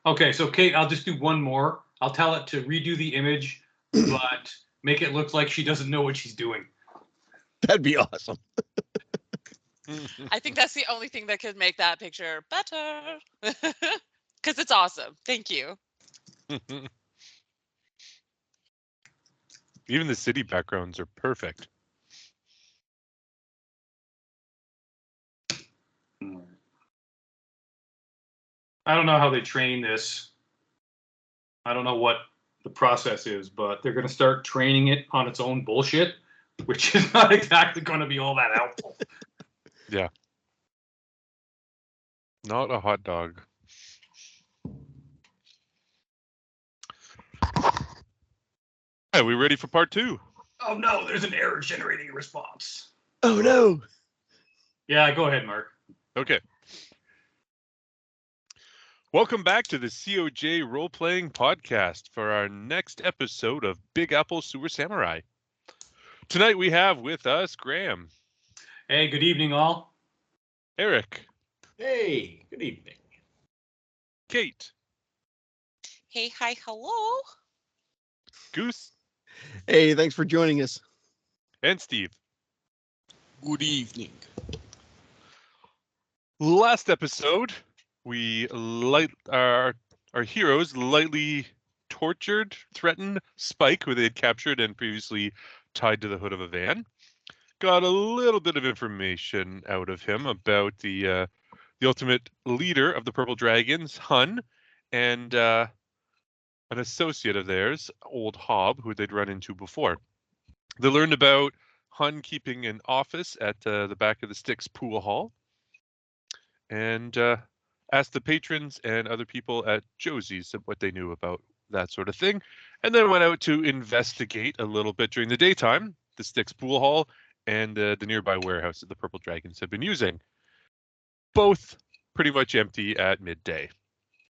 Okay, so Kate, I'll just do one more. I'll tell it to redo the image, but make it look like she doesn't know what she's doing. That'd be awesome. I think that's the only thing that could make that picture better. Because it's awesome. Thank you. Even the city backgrounds are perfect. I don't know how they train this. I don't know what the process is, but they're going to start training it on its own bullshit, which is not exactly going to be all that helpful. Yeah. Not a hot dog. Are we ready for part 2? Oh no, there's an error generating a response. Oh no. Yeah, go ahead, Mark. Okay. Welcome back to the COJ role-playing podcast for our next episode of Big Apple Sewer Samurai. Tonight we have with us Graham. Hey, good evening, all. Eric. Hey, good evening. Kate. Hey, hi, hello. Goose. Hey, thanks for joining us. And Steve. Good evening. Last episode, our heroes lightly tortured, threatened Spike, who they had captured and previously tied to the hood of a van. Got a little bit of information out of him about the ultimate leader of the Purple Dragons, Hun, and an associate of theirs, Old Hob, who they'd run into before. They learned about Hun keeping an office at the back of the Styx pool hall, and asked the patrons and other people at Josie's what they knew about that sort of thing, and then went out to investigate a little bit during the daytime, the Styx pool hall and the nearby warehouse that the Purple Dragons had been using. Both pretty much empty at midday.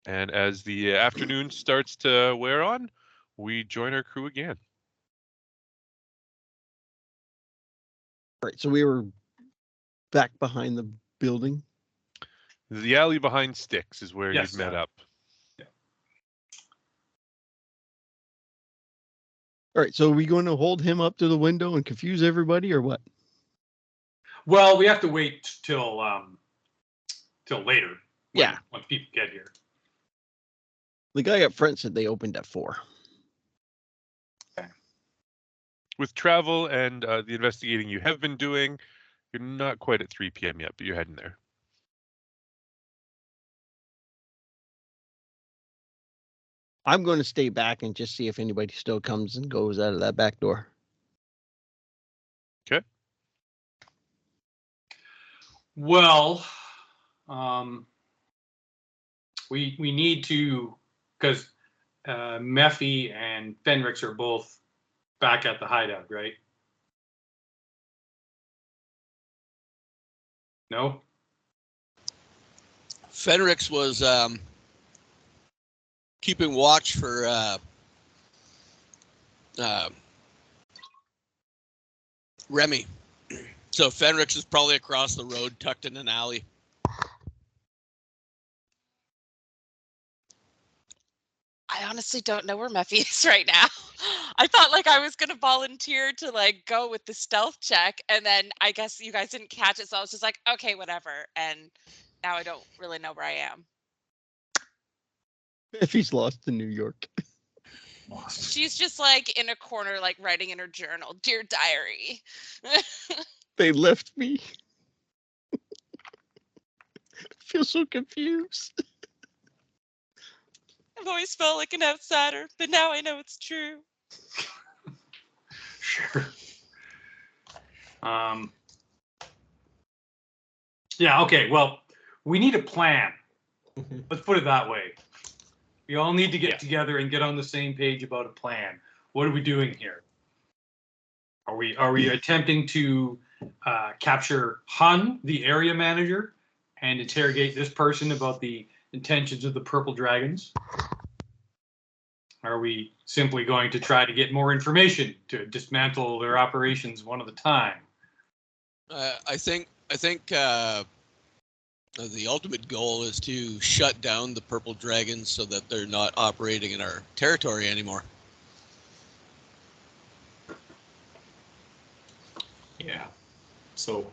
And as the afternoon starts to wear on, we join our crew again. All right, so we were back behind the building. The alley behind Styx is where Yes, you'd met up. Yeah. All right, so are we going to hold him up to the window and confuse everybody, or what? Well, we have to wait till later. Yeah. Once people get here. The guy up front said they opened at 4. With travel and the investigating you have been doing, you're not quite at 3 p.m. yet, but you're heading there. I'm going to stay back and just see if anybody still comes and goes out of that back door. Okay. Well, we need to, because Mephi and Fenrix are both back at the hideout, right? No? Fenrix was keeping watch for Remy. So Fenrix is probably across the road, tucked in an alley. I honestly don't know where Mephi is right now. I thought I was going to volunteer to go with the stealth check, and then I guess you guys didn't catch it, so I was just like, okay, whatever. And now I don't really know where I am. If he's lost in New York. She's just in a corner, writing in her journal, "Dear Diary." They left me. I feel so confused. I've always felt like an outsider, but now I know it's true. Sure. Yeah, okay, well, we need a plan. Let's put it that way. We all need to get together and get on the same page about a plan. What are we doing here? Are we attempting to capture Hun, the area manager, and interrogate this person about the intentions of the Purple Dragons? Are we simply going to try to get more information to dismantle their operations one at a time? I think The ultimate goal is to shut down the purple dragons so that they're not operating in our territory anymore. Yeah. So,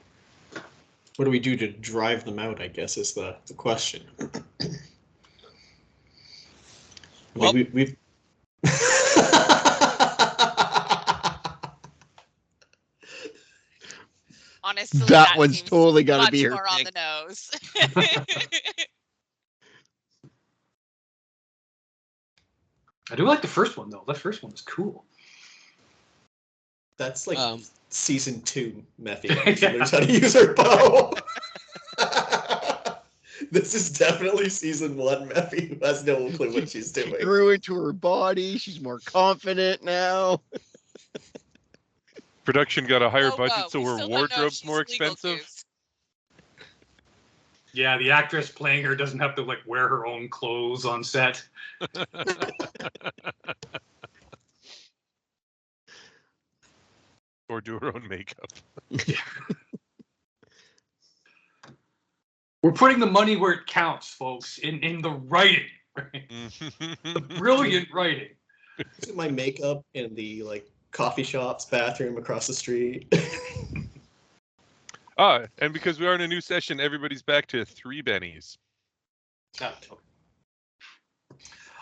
what do we do to drive them out, I guess, is the question. Well- we've... Honestly, That one's seems totally gotta much be her more on pick. the nose. I do like the first one though. That first one was cool. That's like season 2 Mephi. Yeah. She learns how to use her bow. This is definitely season 1 Mephi who has no clue what she's She doing. grew into her body. She's more confident now. Production got a higher Whoa, budget, whoa, so we her still don't know if wardrobe's she's more legal expensive. goose. Yeah, the actress playing her doesn't have to like wear her own clothes on set. Or do her own makeup. We're putting the money where it counts, folks, in the writing. Right? The brilliant writing. Look at my makeup in the coffee shop's bathroom across the street. And because we are in a new session, everybody's back to 3 bennies. Yeah.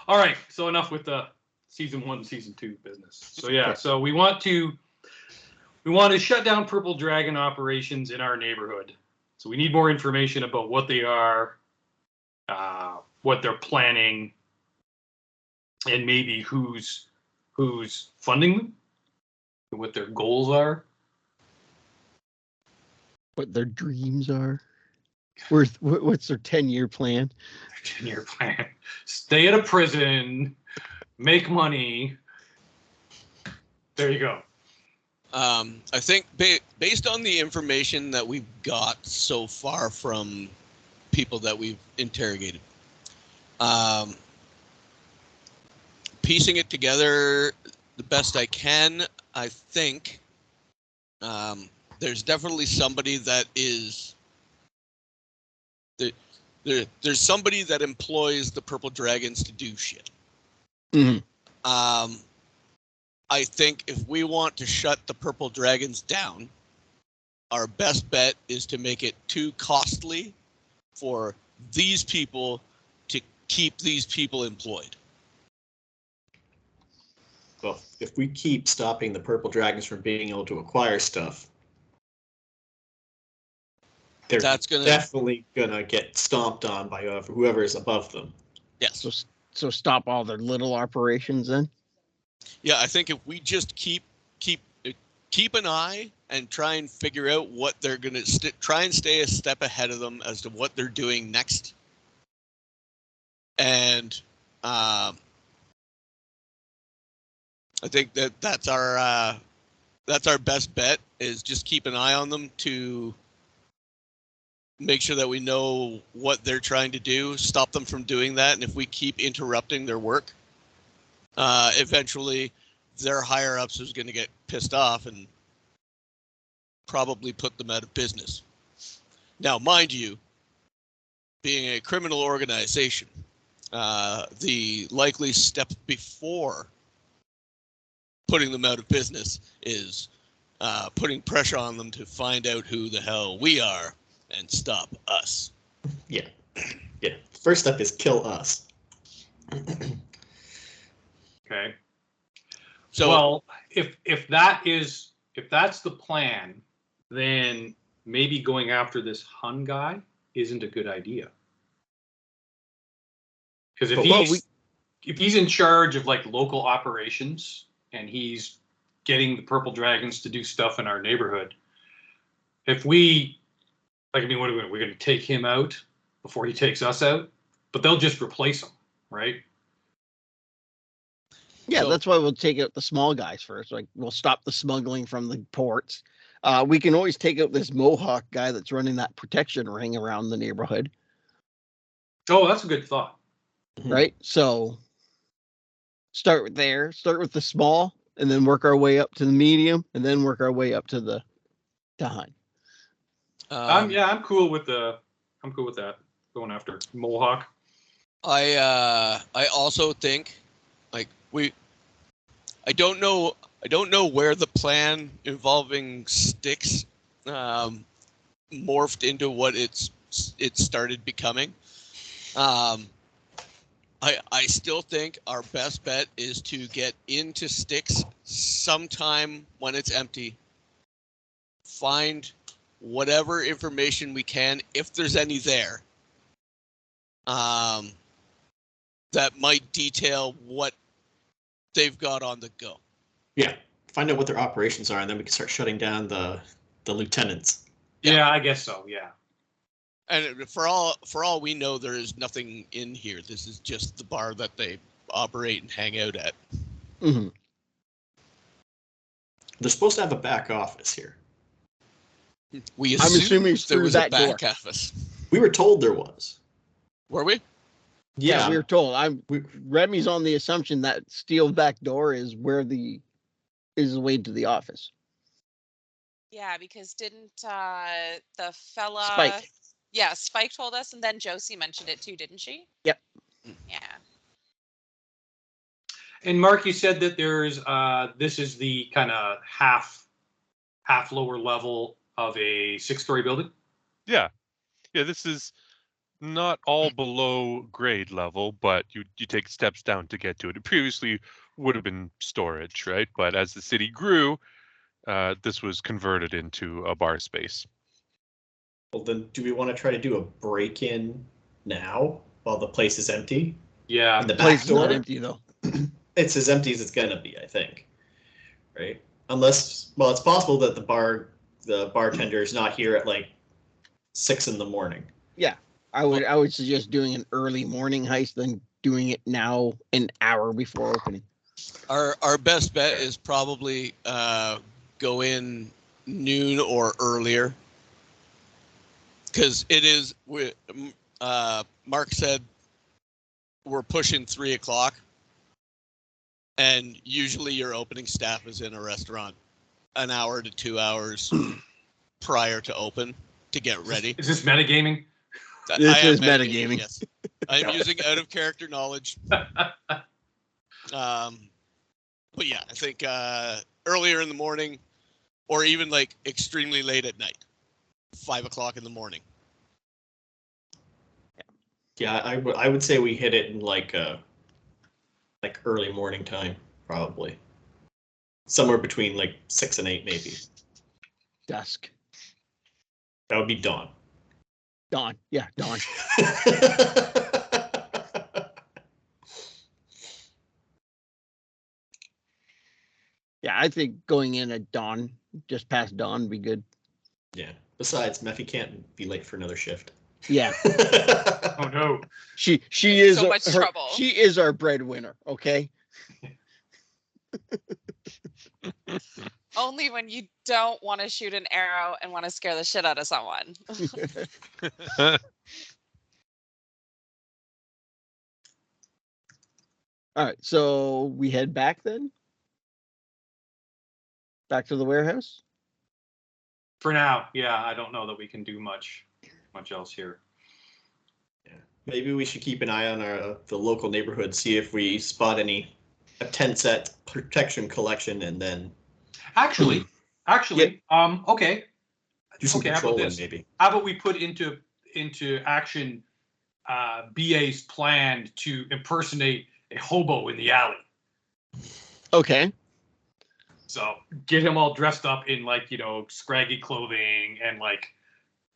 All right, so enough with the season 1, season 2 business. So yeah, so we want to shut down Purple Dragon operations in our neighborhood. So we need more information about what they are, what they're planning, and maybe who's funding them, and what their goals are. What their dreams are. What's their 10-year plan? Their 10-year plan: stay at a prison, make money. There you go. I think based on the information that we've got so far from people that we've interrogated, piecing it together the best I can, I think there's definitely somebody that is there's somebody that employs the Purple Dragons to do shit. Mhm. I think if we want to shut the Purple Dragons down, our best bet is to make it too costly for these people to keep these people employed. Well, if we keep stopping the Purple Dragons from being able to acquire stuff, they're definitely gonna get stomped on by whoever is above them. Yes. So stop all their little operations then? Yeah, I think if we just keep an eye and try and figure out what they're going to try and stay a step ahead of them as to what they're doing next. And I think that's our best bet, is just keep an eye on them to make sure that we know what they're trying to do, stop them from doing that. And if we keep interrupting their work, eventually their higher ups is going to get pissed off and probably put them out of business. Now, mind you, being a criminal organization, the likely step before putting them out of business is putting pressure on them to find out who the hell we are and stop us. Yeah. First step is kill us. Okay. So, well, if that's the plan, then maybe going after this Hun guy isn't a good idea. Because if he's in charge of like local operations and he's getting the Purple Dragons to do stuff in our neighborhood, if we what are we doing? We're going to take him out before he takes us out, but they'll just replace him, right? Yeah, So- that's why we'll take out the small guys first. Like, we'll stop the smuggling from the ports. We can always take out this Mohawk guy that's running that protection ring around the neighborhood, Oh, that's a good thought. right? So start with the small, and then work our way up to the medium, and then work our way up to the Hun. I'm cool with the I'm good with that. Going after Mohawk. I also think like I don't know where the plan involving sticks morphed into what it started becoming. I still think our best bet is to get into sticks sometime when it's empty. Find whatever information we can, if there's any there, that might detail what they've got on the go. Yeah, find out what their operations are, and then we can start shutting down the lieutenants. Yeah, I guess so. Yeah. And for all we know, there is nothing in here. This is just the bar that they operate and hang out at. Mm-hmm. They're supposed to have a back office here. We I'm assuming it's there through was that a back door. office. We were told there was. Were we? Yeah, we were told. Remy's on the assumption that steel back door is where the way to the office. Yeah, because didn't the fella Spike. Yeah, Spike told us, and then Josie mentioned it too, didn't she? Yep. Yeah. And Mark, you said that there's this is the kind of half lower level of a 6-story building. Yeah. This is not all below grade level, but you take steps down to get to it. It previously would have been storage, right? But as the city grew, this was converted into a bar space. Well, then, do we want to try to do a break-in now while the place is empty? Yeah. And the Place back is not door, empty though. it's as empty as it's gonna be, I think. Right? Unless, well, it's possible that the bartender is not here at like 6 a.m. I would suggest doing an early morning heist than doing it now an hour before opening. Our best bet is probably go in noon or earlier, because it is. Mark said we're pushing 3 o'clock, and usually your opening staff is in a restaurant an hour to 2 hours prior to open to get ready. Is this metagaming? This am is metagaming. Yes, I'm using out of character knowledge. But yeah, I think earlier in the morning, or even like extremely late at night, 5 o'clock in the morning. Yeah, I would say we hit it in like early morning time, probably. Somewhere between like 6 and 8, maybe. Dusk. That would be dawn. Dawn. Yeah, dawn. Yeah, I think going in at dawn, just past dawn, would be good. Yeah. Besides, Mephi can't be late for another shift. Yeah. Oh no. She is So much trouble. She is our breadwinner. Okay. Only when you don't want to shoot an arrow and want to scare the shit out of someone. All right, so we head back then. Back to the warehouse. For now, yeah, I don't know that we can do much else here. Yeah. Maybe we should keep an eye on the local neighborhood, see if we spot a tent set protection collection, and then Actually, okay. do some Okay, how about patrolling, this? maybe. How about we put into action BA's plan to impersonate a hobo in the alley? Okay. So get him all dressed up in like, scraggy clothing and like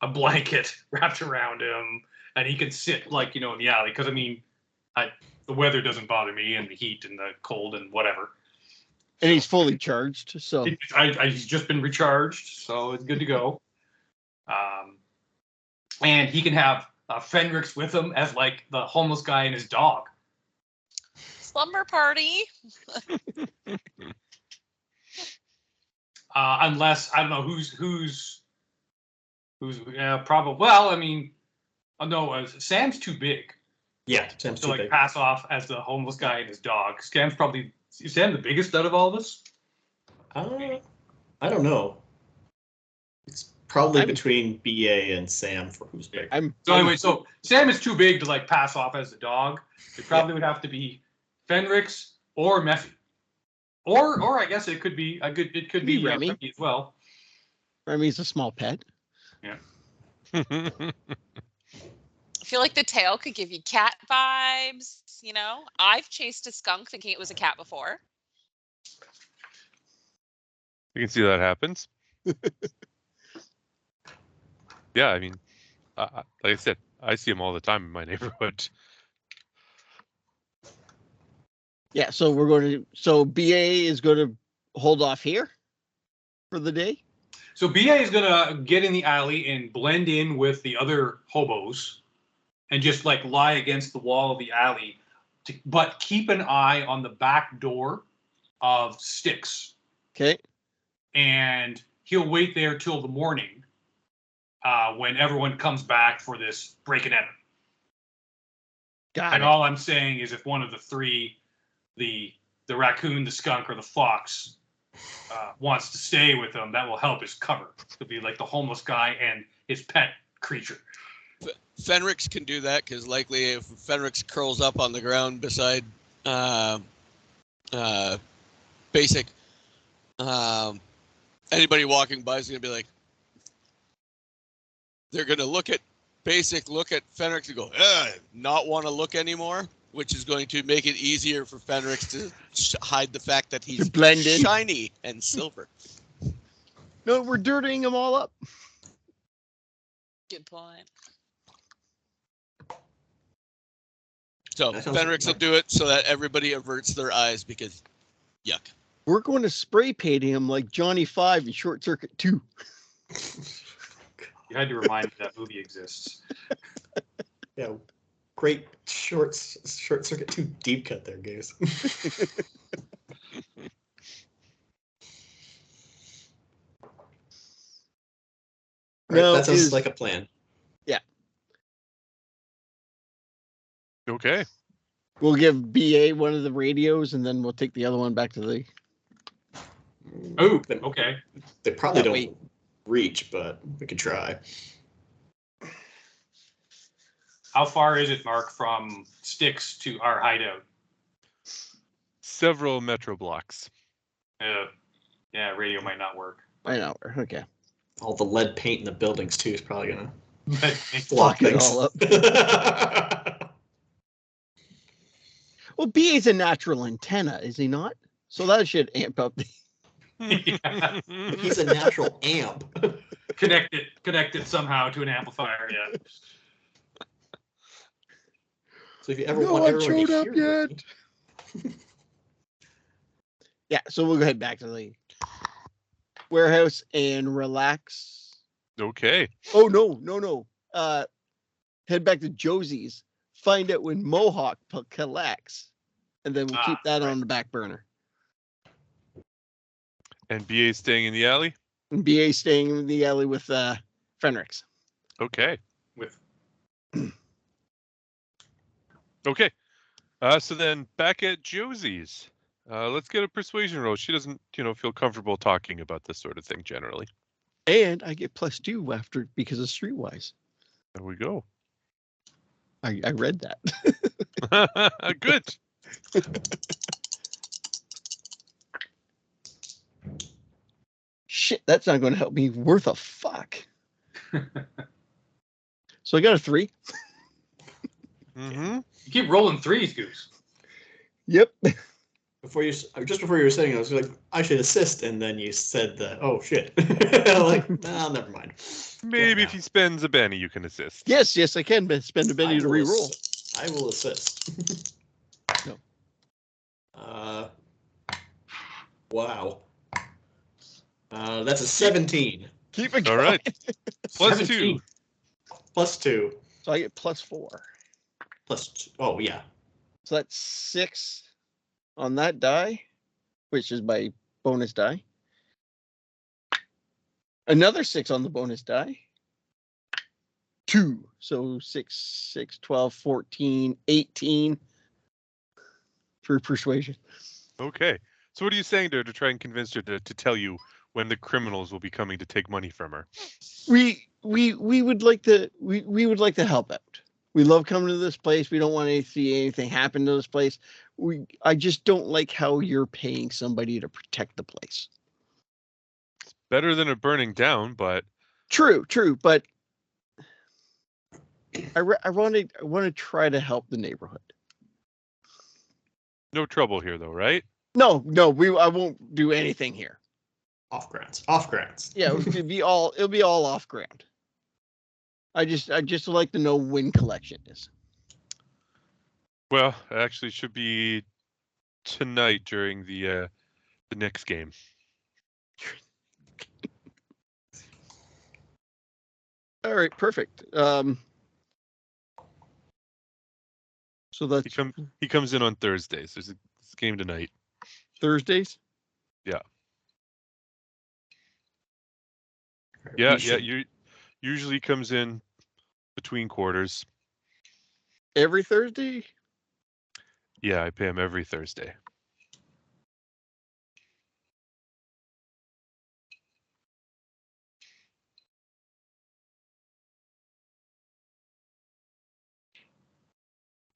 a blanket wrapped around him, and he can sit like, in the alley. Because the weather doesn't bother me, and the heat and the cold and whatever. And he's fully charged, so He's just been recharged, so it's good to go. And he can have Fenrix with him as like the homeless guy and his dog. Slumber party. Unless I don't know who's probably. Well, I mean, no, Sam's too big Yeah, Sam's to too like big. pass off as the homeless guy and his dog. Is Sam the biggest out of all of us? I don't know. It's Probably between BA and Sam for who's big. So anyway, so Sam is too big to like pass off as the dog. It probably would have to be Fenrix or Mephi. Or I guess it could be Remy. Remy as well. Remy's a small pet. Yeah. I feel like the tail could give you cat vibes, you know? I've chased a skunk thinking it was a cat before. You can see that happens. Yeah, I mean, like I said, I see them all the time in my neighborhood. Yeah, so BA is going to hold off here for the day. So BA is gonna get in the alley and blend in with the other hobos, and just like lie against the wall of the alley, but keep an eye on the back door of Styx. Okay. And he'll wait there till the morning, when everyone comes back for this break and enter. Got And it. all I'm saying is, if one of the three, the raccoon, the skunk, or the fox, wants to stay with them, that will help as cover. It'll be like the homeless guy and his pet creature. Fenrix can do that because likely if Fenrix curls up on the ground beside Basic, anybody walking by is going to be like, they're going to look at Basic, look at Fenrix and go, not want to look anymore, which is going to make it easier for Fenrix to hide the fact that he's blend in. shiny and silver. No, we're dirtying them all up. Good point. So That sounds Fenrix will nice. do it so that everybody averts their eyes because yuck. We're going to spray paint him like Johnny 5 in Short Circuit 2. You had to remind me that movie exists. Yeah, great short circuit 2 deep cut there, guys. Right, No, that sounds is- like a plan. Okay. We'll give BA one of the radios, and then we'll take the other one back to the. Oh, okay. They probably Yeah, don't wait. reach, but we could try. How far is it, Mark, from Styx to our hideout? Several metro blocks. Yeah, radio might not work. I know. Okay. All the lead paint in the buildings too is probably gonna But block Fuck it things. all up. Well, BA's a natural antenna, is he not? So that should amp up the. yeah, He's a natural amp. connect it somehow to an amplifier. Yeah. So if you ever No want one everyone to showed up hear yet. Yeah, so we'll go head back to the warehouse and relax. Okay. Oh no. Head back to Josie's. Find out when Mohawk collects, and then we'll keep that on the back burner. And BA staying in the alley? And BA staying in the alley with Fenrix. Okay. With Okay. So then back at Josie's. Let's get a persuasion roll. She doesn't, feel comfortable talking about this sort of thing generally. And I get +2 after because of Streetwise. There we go. I read that. Good. Shit, that's not going to help me worth a fuck. So I got a 3. Mm-hmm. you keep rolling threes, Goose. Yep. Just before you were saying, I was like, I should assist, and then you said that. Oh shit! I'm like, nah, never mind. Maybe Yeah. if he spends a Benny, you can assist. Yes, I can spend a I penny to will re-roll. I will assist. No. Wow. That's a 17 Keep it All going. right. Plus 17. 2. plus 2 So I get +4. plus 2. Oh yeah. So that's 6 on that die, which is my bonus die. Another 6 on the bonus die. 2. So 6, 12, 14, 18 for persuasion. Okay. So what are you saying to her to try and convince her to tell you when the criminals will be coming to take money from her. We would like to we would like to help out. We love coming to this place. We don't want to see anything happen to this place. I just don't like how you're paying somebody to protect the place. Better than it burning down, but True, but I want to try to help the neighborhood. no trouble here, though, right? No, I won't do anything here. Off grounds. Yeah, it'll be all off ground. I just like to know when collection is. Well, it actually should be tonight during the next game. All right, perfect. So that's He comes in on Thursdays. There's a game tonight. Thursdays. Yeah. You usually comes in between quarters. Every Thursday. Yeah, I pay him every Thursday.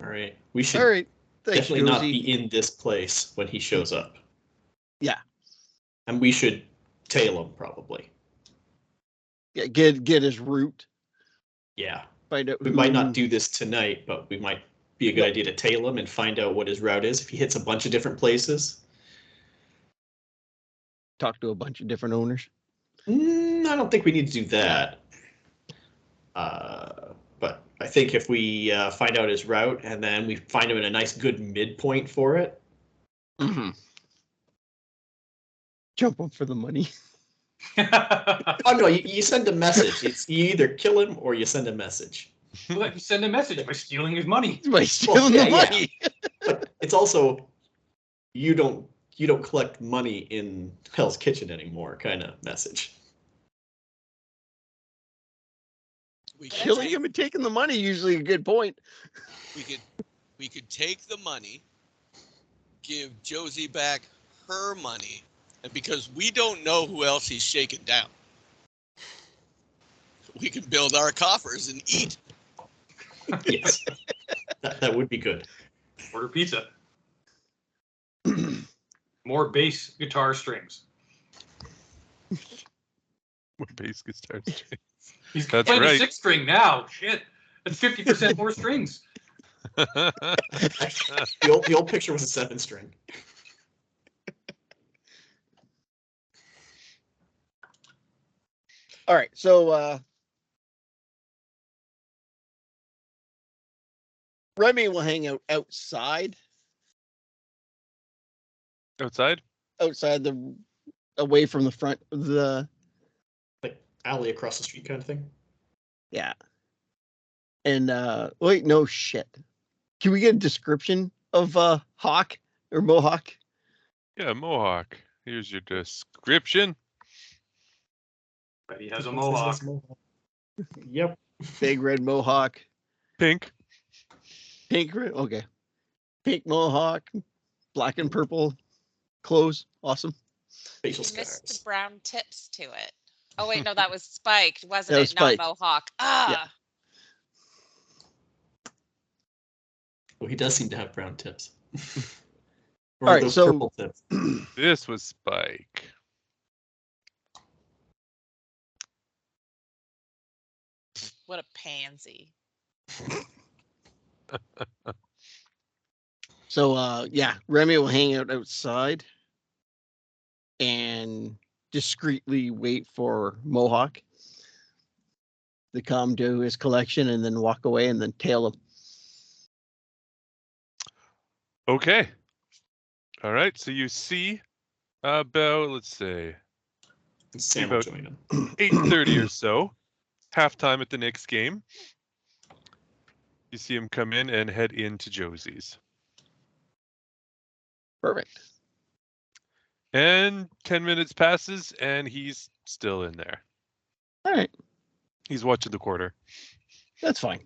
All right. We should All right. Thanks, definitely not Josie. be in this place when he shows up. Yeah. And we should tail him probably. Yeah, get his route. Yeah. Find out. We might not do this tonight, but we might be a good idea to tail him and find out what his route is. If he hits a bunch of different places. Talk to a bunch of different owners. I don't think we need to do that. But I think if we find out his route and then we find him in a nice good midpoint for it. Mm-hmm. Jump him for the money. Oh no, you send a message. It's you either kill him or you send a message. Let me send a message by stealing his money. By stealing the money. But it's also you don't collect money in Hell's Kitchen anymore kind of message. Killing him and taking the money usually a good point. We could take the money, give Josie back her money, and because we don't know who else he's shaken down, we can build our coffers and eat. Yes, that would be good. Order pizza. More bass guitar strings. More bass guitar strings. He's That's playing right. a 6-string now. Shit, that's 50% more strings. The old picture was a 7-string. All right, so Remy will hang out outside Outside? away from the front of the Like alley across the street kind of thing. yeah. And wait, no shit. Can we get a description of Hawk or Mohawk? Yeah, Mohawk. Here's your description. But he has a mohawk. Yep. Big red Mohawk. Pink. Pink red, okay. Pink Mohawk, black and purple clothes. Awesome. Facial You missed the scars. brown tips to it. Oh wait, no, that was spiked, wasn't That it? was spiked. Not mohawk. Ah. Well, he does seem to have brown tips. All right, those so purple tips. This was Spike. What a pansy. So yeah, Remy will hang out outside and discreetly wait for Mohawk to come do his collection and then walk away and then tail him. Okay. All right. So you see about, let's say, Sam will about join him. 8:30 or so, halftime at the next game. You see him come in and head into Josie's. Perfect. And 10 minutes passes and he's still in there. All right, He's watching the quarter. that's fine.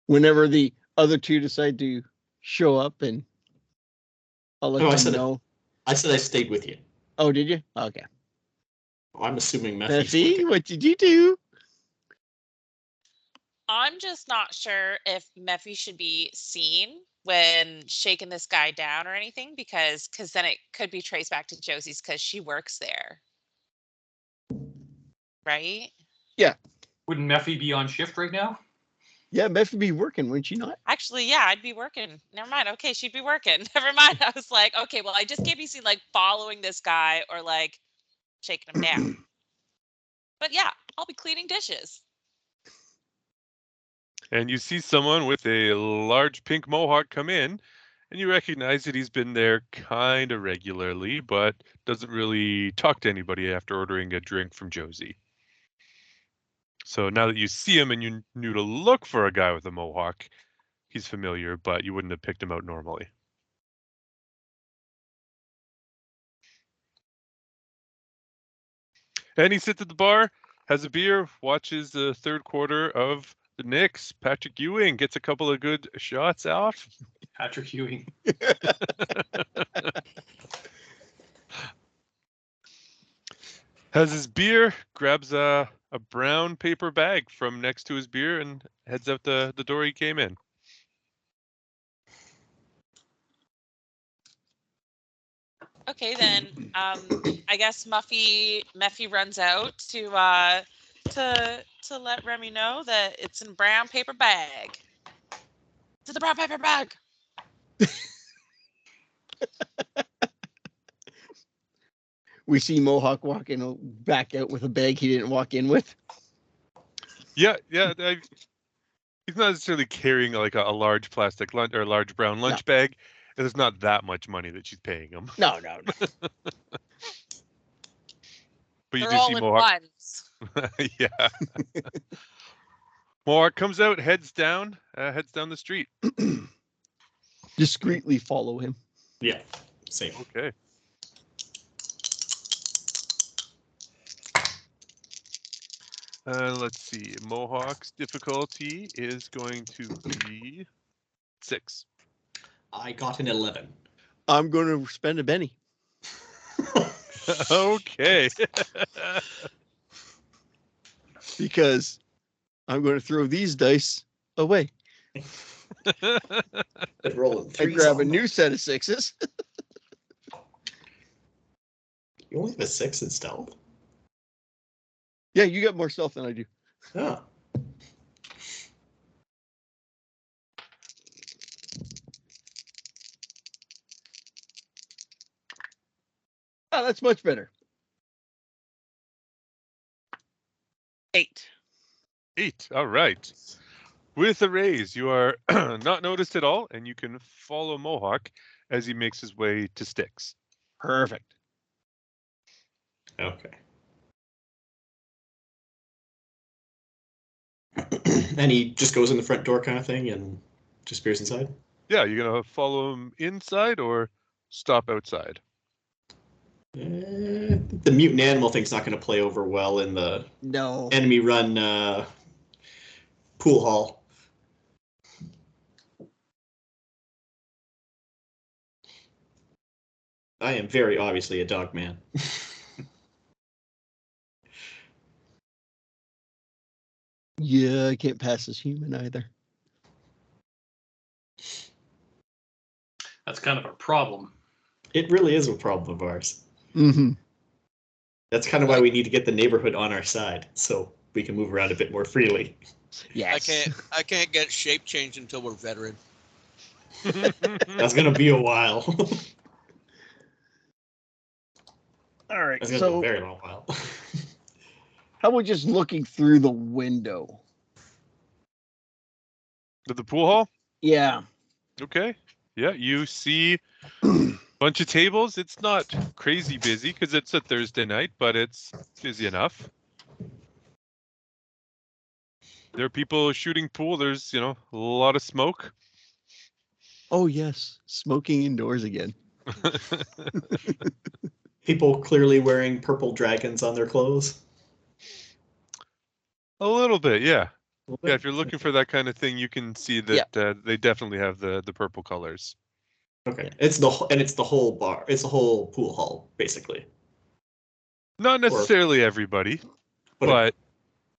Whenever the other two decide to show up, and I'll let No, I them said know. I said I stayed with you. Oh, did you? Okay. I'm assuming Mephi's Mephi, looking. what did you do? I'm just not sure if Mephi should be seen when shaking this guy down or anything, because then it could be traced back to Josie's because she works there. Right? Wouldn't Mephi be on shift right now? Yeah, Mephi be working, wouldn't she not? Actually, yeah, I'd be working. Never mind. Okay, she'd be working. Never mind. I was like, okay, well, I just can't be seen like following this guy or like shaking him down. But yeah, I'll be cleaning dishes. And you see someone with a large pink mohawk come in, and you recognize that he's been there kind of regularly, but doesn't really talk to anybody after ordering a drink from Josie. So now that you see him and you knew to look for a guy with a mohawk, he's familiar, but you wouldn't have picked him out normally. And he sits at the bar, has a beer, watches the third quarter of the Knicks. Patrick Ewing gets a couple of good shots off. Patrick Ewing. Has his beer, grabs a brown paper bag from next to his beer, and heads out the door he came in. Okay, then I guess Mephi runs out to let Remy know that it's in brown paper bag. To the brown paper bag. We see Mohawk walking back out with a bag he didn't walk in with. Yeah. He's not necessarily carrying like a large plastic lunch or a large brown lunch bag. And there's not that much money that she's paying him. No. But you They're do all see in Mohawk. ones. Yeah. Mohawk comes out, heads down the street. Discreetly follow him. Yeah, same. Okay. Let's see. Mohawk's difficulty is going to be 6. I got an 11. I'm going to spend a Benny. Okay. Because I'm going to throw these dice away. Rolling I threes grab a on new set of 6s. You only have a 6 in stealth? Yeah, you got more stealth than I do. Oh. Oh, that's much better. 8. 8. All right. With a raise, you are not noticed at all, and you can follow Mohawk as he makes his way to Styx. Perfect. Okay. And he just goes in the front door kind of thing and just peers inside? Yeah, you're going to follow him inside or stop outside? The mutant animal thing's not going to play over well in the enemy run pool hall. I am very obviously a dog man. Yeah, I can't pass as human either. That's kind of a problem. It really is a problem of ours. Mm-hmm. That's kind of why we need to get the neighborhood on our side, so we can move around a bit more freely. Yes. I can't get shape change until we're veteran. That's gonna be a while. All right. That's gonna be a very long while. How about just looking through the window? The pool hall? Yeah. Okay. Yeah, you see a bunch of tables. It's not crazy busy because it's a Thursday night, but it's busy enough. There are people shooting pool. There's, a lot of smoke. Oh, yes. Smoking indoors again. People clearly wearing purple dragons on their clothes. A little bit, yeah. Yeah, if you're looking for that kind of thing, you can see that they definitely have the purple colors. Okay, it's the whole bar. It's the whole pool hall, basically. Not necessarily everybody, but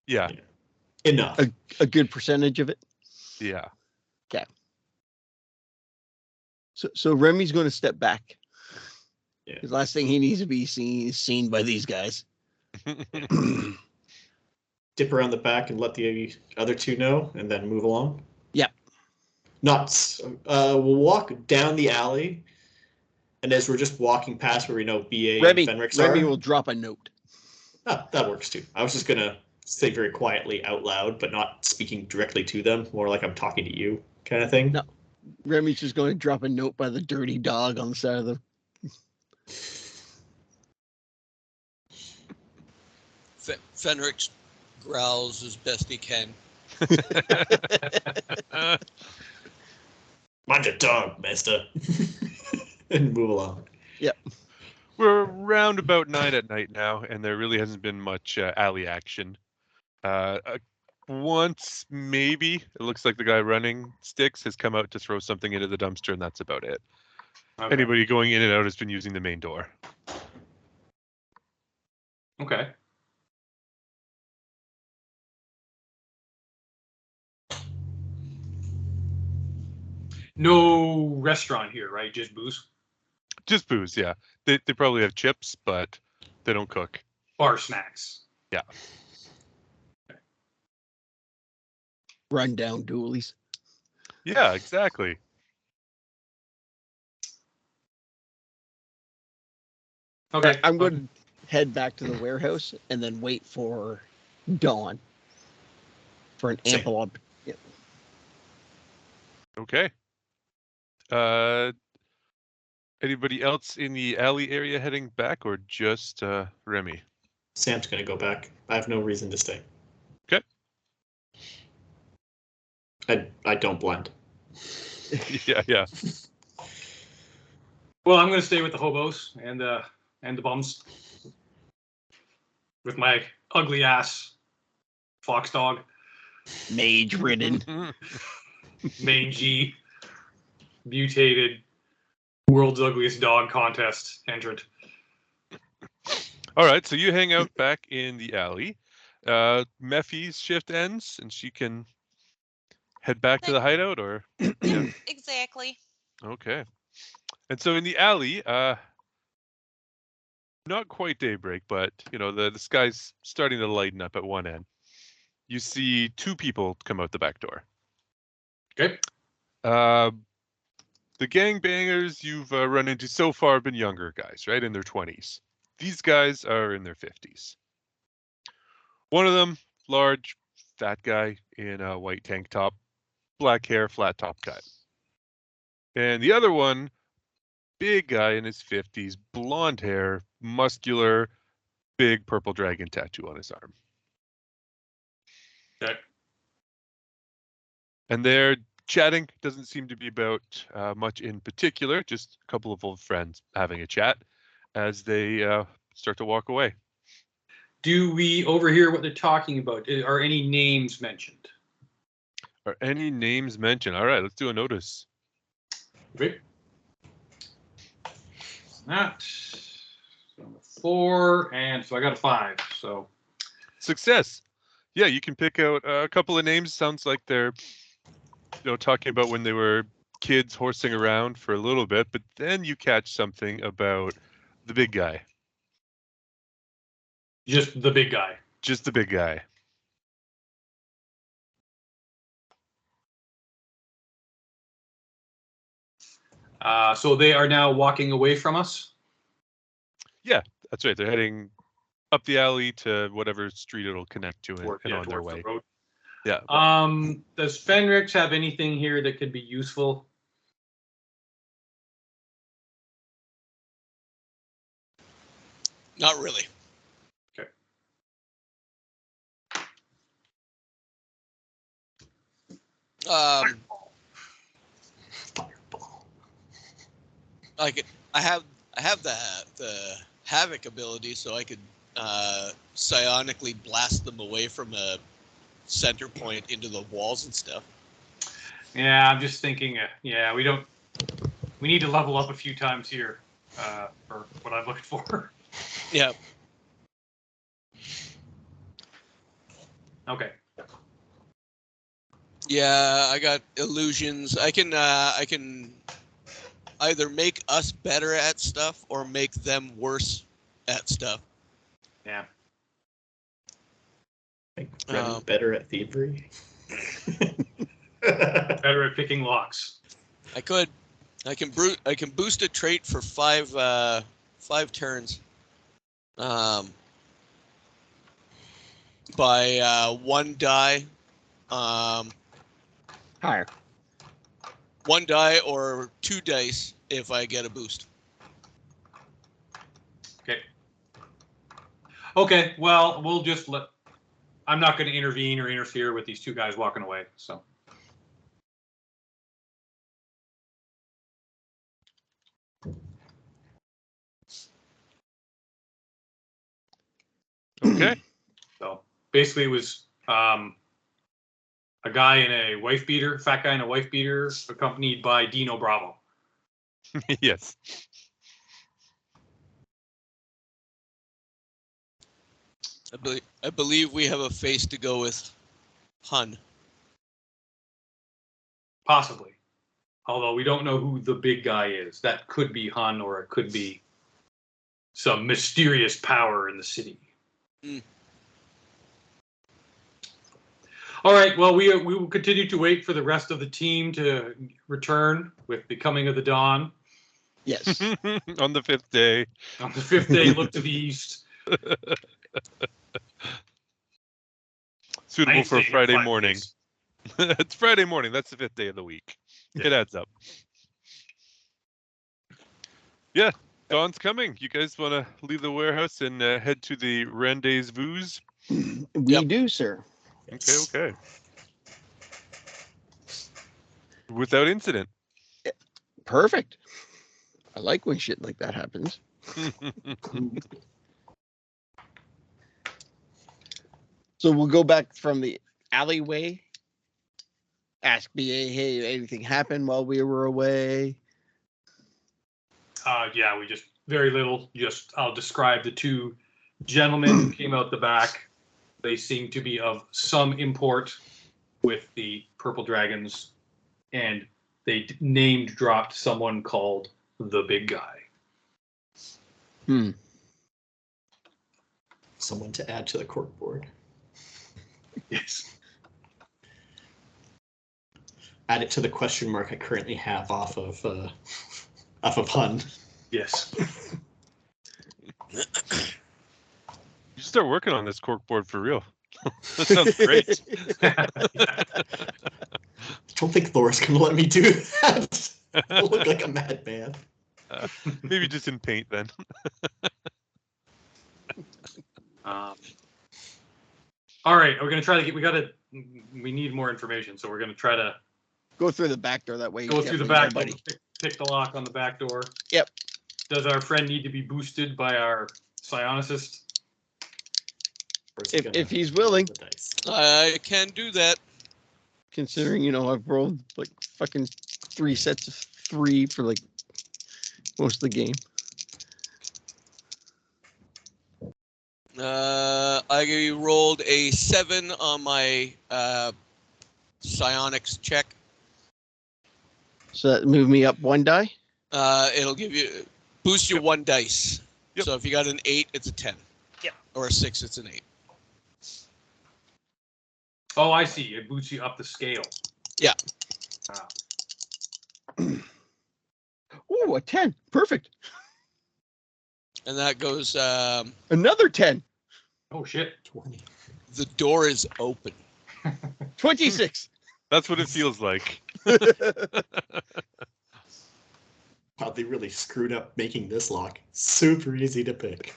yeah. Enough. A good percentage of it. Yeah. Okay. So Remy's going to step back. Yeah. The last thing he needs to be seen by these guys. Dip around the back and let the other two know, and then move along. Yep. We'll walk down the alley, and as we're just walking past where we know BA and Fenrix Remy are, will drop a note. Oh, that works too. I was just gonna say very quietly out loud, but not speaking directly to them, more like I'm talking to you kind of thing. No. Remy's just going to drop a note by the dirty dog on the side of the... Fenrix growls as best he can. Mind your dog, mister. And move along. Yep. We're around about 9 at night now, and there really hasn't been much alley action. Once, maybe, it looks like the guy running Sticks has come out to throw something into the dumpster, and that's about it. Okay. Anybody going in and out has been using the main door. Okay. No restaurant here, right? Just booze? Just booze, yeah. They probably have chips, but they don't cook. Bar snacks. Yeah. Rundown doolies. Yeah, exactly. Okay. I'm going to head back to the warehouse and then wait for dawn for an Same. ample Okay. Anybody else in the alley area heading back, or just Remy? Sam's gonna go back. I have no reason to stay. Okay. I don't blend. Yeah. Well, I'm going to stay with the hobos and the bums. With my ugly ass fox dog, mage ridden. mangy, mutated, world's ugliest dog contest entrant. All right, so you hang out back in the alley. Mephi's shift ends, and she can head back to the hideout, or yeah. Exactly. Okay. And so in the alley, not quite daybreak, but the sky's starting to lighten up at one end. You see two people come out the back door. Okay. The gangbangers you've run into so far have been younger guys, right, in their 20s. These guys are in their 50s. One of them, large, fat guy in a white tank top, black hair, flat top cut. And the other one, big guy in his 50s, blonde hair, muscular, big purple dragon tattoo on his arm. Okay. And they're chatting. Doesn't seem to be about much in particular, just a couple of old friends having a chat as they start to walk away. Do we overhear what they're talking about? Are any names mentioned? Are any names mentioned? All right, let's do a notice. Okay. That. So 4, and so I got a 5. So Success. Yeah, you can pick out a couple of names. Sounds like they're talking about when they were kids horsing around for a little bit, but then you catch something about the big guy. just the big guy. Just the big guy. So they are now walking away from us. Yeah, that's right. They're heading up the alley to whatever street it'll connect to and on their towards way. the road. Yeah. Does Fenrix have anything here that could be useful? Not really. Okay. I have the havoc ability, so I could psionically blast them away from a center point into the walls and stuff. Yeah, I'm just thinking. Yeah, we need to level up a few times here for what I'm looking for. Yeah. Okay. Yeah, I got illusions. I can either make us better at stuff or make them worse at stuff. Yeah. Like Brennan better at thievery. Better at picking locks. I could. I can boost a trait for 5 turns. By 1 die. Higher. 1 die or 2 dice if I get a boost. Okay. Okay. Well, we'll just let. I'm not going to intervene or interfere with these two guys walking away. So. Okay. So basically, it was a guy in a wife beater, fat guy in a wife beater, accompanied by Dino Bravo. Yes. I believe we have a face to go with Hun. Possibly. Although we don't know who the big guy is. That could be Hun, or it could be some mysterious power in the city. Mm. All right. Well, we will continue to wait for the rest of the team to return with the coming of the dawn. Yes. On the 5th day. On the 5th day, look to the east. Suitable for Einstein in Friday 5 morning. days. It's Friday morning. That's the 5th day of the week. It adds up. Yeah, dawn's coming. You guys want to leave the warehouse and head to the rendezvous? We do, sir. Okay. Without incident. Perfect. I like when shit like that happens. So we'll go back from the alleyway. Ask BA, hey, anything happened while we were away? Yeah, we just very little. Just I'll describe the two gentlemen who came out the back. They seem to be of some import with the purple dragons, and they named dropped someone called the big guy. Someone to add to the corkboard. Yes. Add it to the question mark I currently have off of Hun. Yes. You should start working on this corkboard for real. That sounds great. I don't think Laura's gonna let me do that. I look like a madman. Maybe just in paint then. All right, we're gonna try to get. We need more information, so we're gonna try to Go through the back door. That way, go through the back door. Buddy. Pick the lock on the back door. Yep. Does our friend need to be boosted by our psionicist? If he's willing, I can do that. considering I've rolled like fucking 3 sets of 3 for like most of the game. I rolled a 7 on my psionics check. So that moved me up 1 die. It'll boost you 1 dice. Yep. So if you got an 8, it's a 10. Yep. Or a 6, it's an 8. Oh, I see. It boosts you up the scale. Yeah. Wow. Ooh, a 10. Perfect. And that goes. Another 10. Oh shit. 20. The door is open. 26. That's what it feels like. Wow, they really screwed up making this lock super easy to pick.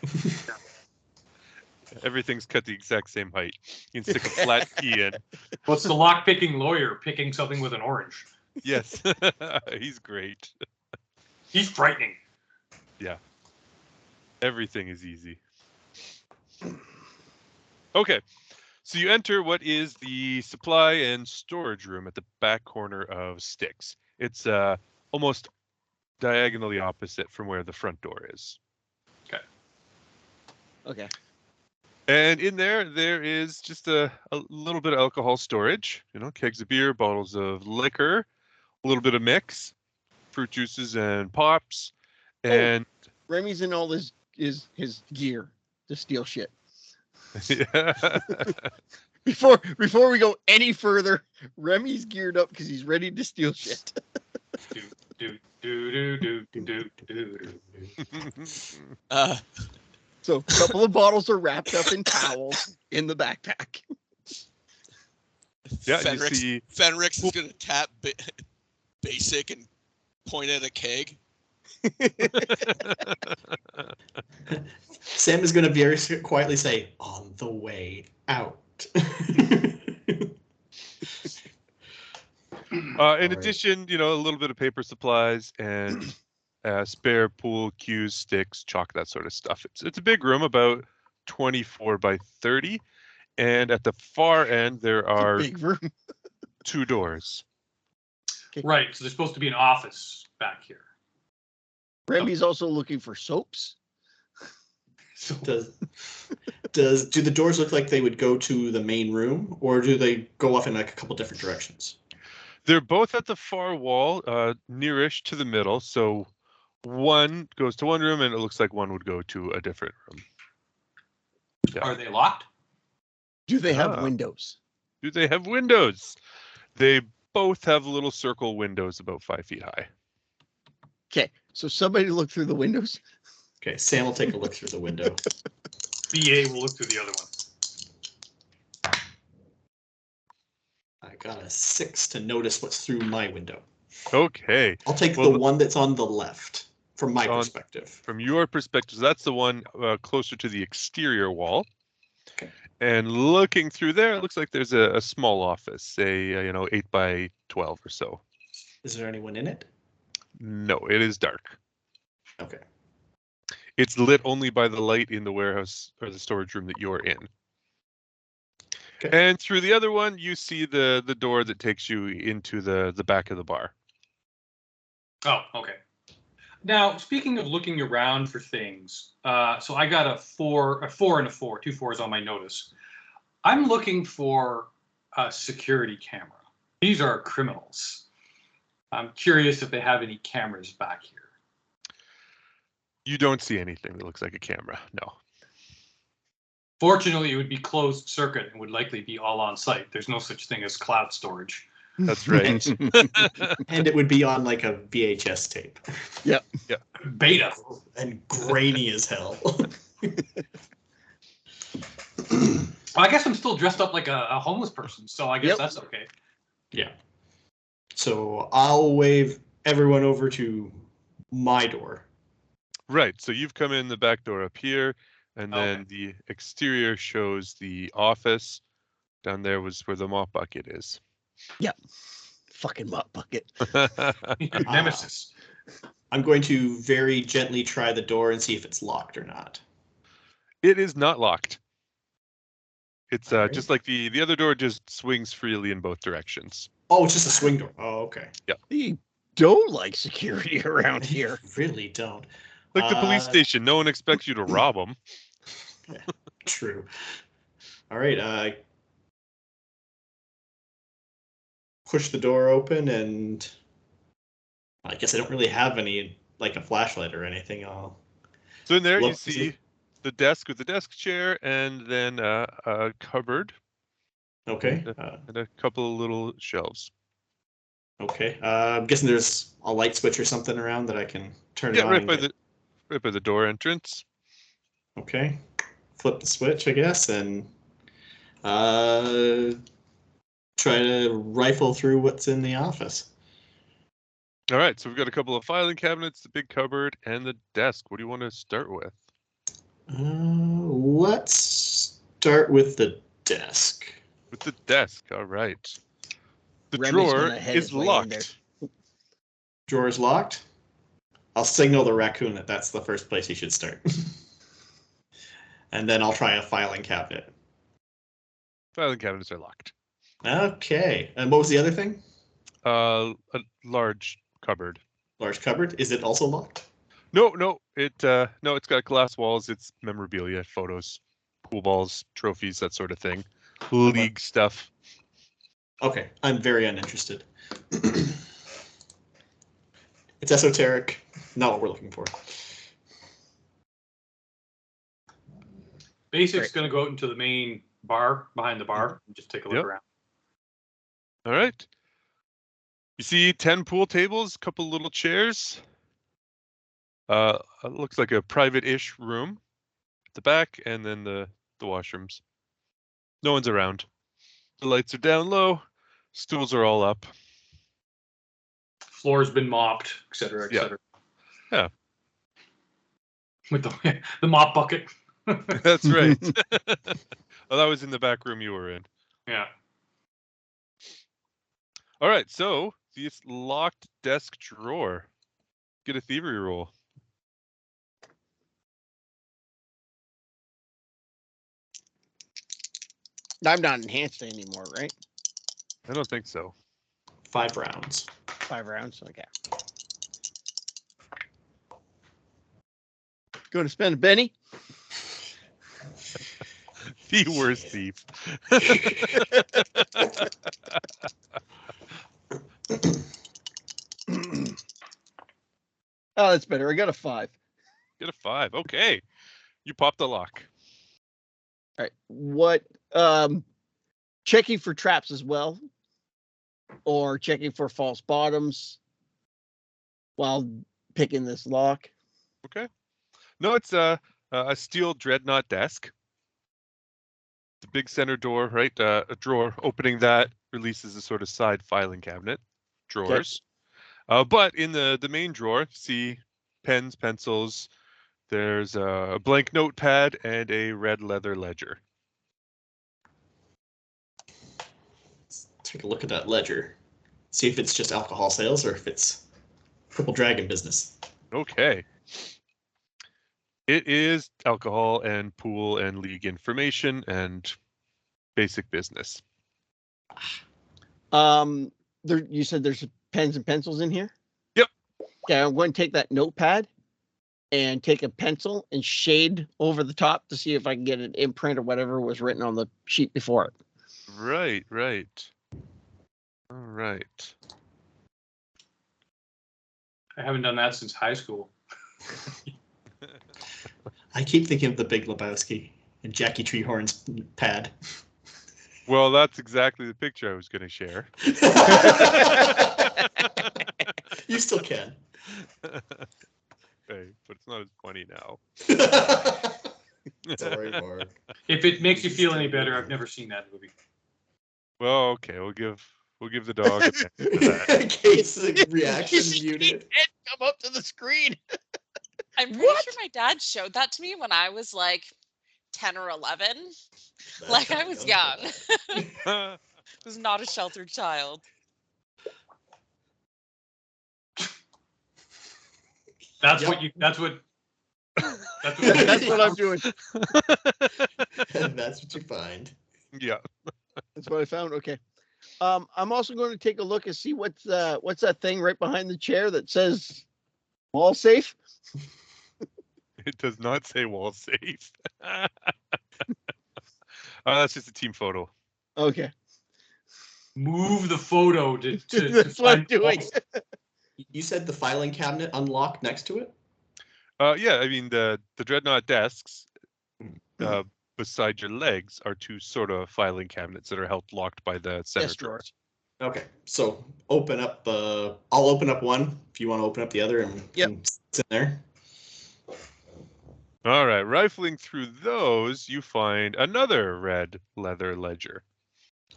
Everything's cut the exact same height. You can stick a flat key in. What's the lock picking lawyer picking something with an orange? Yes. He's great. He's frightening. Yeah. Everything is easy. Okay. So you enter what is the supply and storage room at the back corner of Styx. It's almost diagonally opposite from where the front door is. Okay. And in there is just a little bit of alcohol storage, kegs of beer, bottles of liquor, a little bit of mix, fruit juices and pops. And Remy's in all his gear to steal shit. yeah. Before we go any further, Remy's geared up because he's ready to steal shit. So a couple of bottles are wrapped up in towels in the backpack. Yeah, Fenrix is going to tap basic and point at a keg. Sam is going to very quietly say, "On the way out." In addition, a little bit of paper supplies and spare pool cues, sticks, chalk, that sort of stuff. It's a big room, about 24 by 30, and at the far end there are Big room. 2 doors. Right. So there's supposed to be an office back here. Remy's also looking for soaps. So Do the doors look like they would go to the main room, or do they go off in like a couple different directions? They're both at the far wall, nearish to the middle. So one goes to one room, and it looks like one would go to a different room. Yeah. are they locked? Do they have windows? Do they have windows? They both have little circle windows about 5 feet high. Okay, so somebody look through the windows. Okay, Sam will take a look through the window. BA will look through the other one. I got a 6 to notice what's through my window. Okay. I'll take Well, the one that's on the left from my perspective. From your perspective, that's the one closer to the exterior wall. Okay. And looking through there, it looks like there's a small office, say 8 by 12 or so. Is there anyone in it? No, it is dark. Okay. It's lit only by the light in the warehouse or the storage room that you're in. Okay. And through the other one, you see the door that takes you into the back of the bar. Oh, okay. Now, speaking of looking around for things, so I got a 4 and a 4, 2 4s on my notice. I'm looking for a security camera. These are criminals. I'm curious if they have any cameras back here. You don't see anything that looks like a camera, no. Fortunately, it would be closed circuit and would likely be all on site. There's no such thing as cloud storage. That's right. And it would be on like a VHS tape. Yep. Yeah. Beta. And grainy as hell. I guess I'm still dressed up like a homeless person, so I guess that's okay. Yeah. So I'll wave everyone over to my door. Right. So you've come in the back door up here, and then the exterior shows the office. Down there was where the mop bucket is. Yep. Fucking mop bucket. Your nemesis. I'm going to very gently try the door and see if it's locked or not. It is not locked. It's Alright. just like the other door just swings freely in both directions. Oh, it's just a swing door. Oh, okay. You don't like security around here. Really don't. Like the police station, no one expects you to rob them. True. All right. Push the door open, and I guess I don't really have any, like a flashlight or anything. So in there you Look, see the desk with the desk chair, and then a cupboard. Okay. And a couple of little shelves. Okay. I'm guessing there's a light switch or something around that I can turn it on. Right by the door entrance. Okay. Flip the switch, I guess, and try to rifle through what's in the office. All right, so we've got a couple of filing cabinets, the big cupboard, and the desk. What do you want to start with? Let's start with the desk. With the desk, all right. The Remy's drawer gonna head is his way in there. locked. Drawer is locked. I'll signal the raccoon that that's the first place he should start. And then I'll try a filing cabinet. Filing cabinets are locked. Okay. And what was the other thing? A large cupboard. Large cupboard. Is it also locked? No, it's got glass walls. It's memorabilia, photos. pool balls, trophies, that sort of thing. League stuff. Okay, I'm very uninterested. It's esoteric, not what we're looking for. Basic's going to go out into the main bar, behind the bar, and just take a look Yep. around. All right. You see 10 pool tables, a couple little chairs. It looks like a private-ish room at the back, and then the washrooms. No one's around. The lights are down low. Stools are all up. Floor's been mopped, et cetera, et Yeah. cetera. Yeah. With the mop bucket. That's right. Well, that was in the back room you were in. Yeah. All right, so this locked desk drawer. Get a thievery roll. I'm not enhanced anymore, right? I don't think so. 5 rounds. 5 rounds. Okay. Going to spend a penny? The worst thief. Oh, that's better. I got a 5. Get a 5. Okay. You pop the lock. All right. What? Checking for traps as well, or checking for false bottoms while picking this lock. Okay. No, it's a steel dreadnought desk. The big center door, right? A drawer. Opening that releases a sort of side filing cabinet. Drawers. But in the main drawer, see pens, pencils. There's a blank notepad and a red leather ledger. Let's take a look at that ledger. See if it's just alcohol sales or if it's Purple Dragon business. Okay. It is alcohol and pool and league information and basic business. You said there's pens and pencils in here? Yep. Okay, I'm going to take that notepad and take a pencil and shade over the top to see if I can get an imprint or whatever was written on the sheet before it. Right. All right. I haven't done that since high school. I keep thinking of the Big Lebowski and Jackie Treehorn's pad. Well, that's exactly the picture I was going to share. You still can. Okay, but it's not as funny now. Sorry, Mark. If it makes you feel any better, I've never seen that movie. Well, okay, we'll give the dog a chance for that. In case the reaction muted. It come up to the screen. I'm pretty sure my dad showed that to me when I was like 10 or 11. That's Like kinda I was for young. that. Was not a sheltered child. That's Yep. what you. That's what. That's what I'm doing. That's what you find. Yeah. That's what I found. Okay. I'm also going to take a look and see what's that thing right behind the chair that says wall safe. It does not say wall safe. That's just a team photo. Okay. Move the photo to That's what I'm find doing. walls. You said the filing cabinet unlocked next to it? Yeah, I mean the dreadnought desks beside your legs are 2 sort of filing cabinets that are held locked by the center Yes, drawer. Okay, so open up. I'll open up one if you want to open up the other, and, Yep. and it's in there. All right, rifling through those, you find another red leather ledger.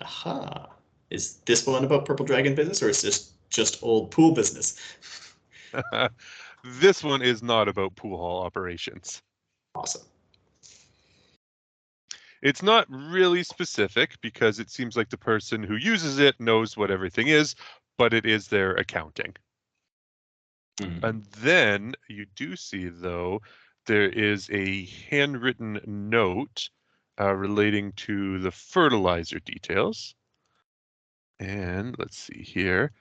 Aha! Is this one about Purple Dragon business, or is this just old pool business? This one is not about pool hall operations. Awesome. It's not really specific because it seems like the person who uses it knows what everything is, but it is their accounting. And then you do see, though, there is a handwritten note relating to the fertilizer details. And let's see here.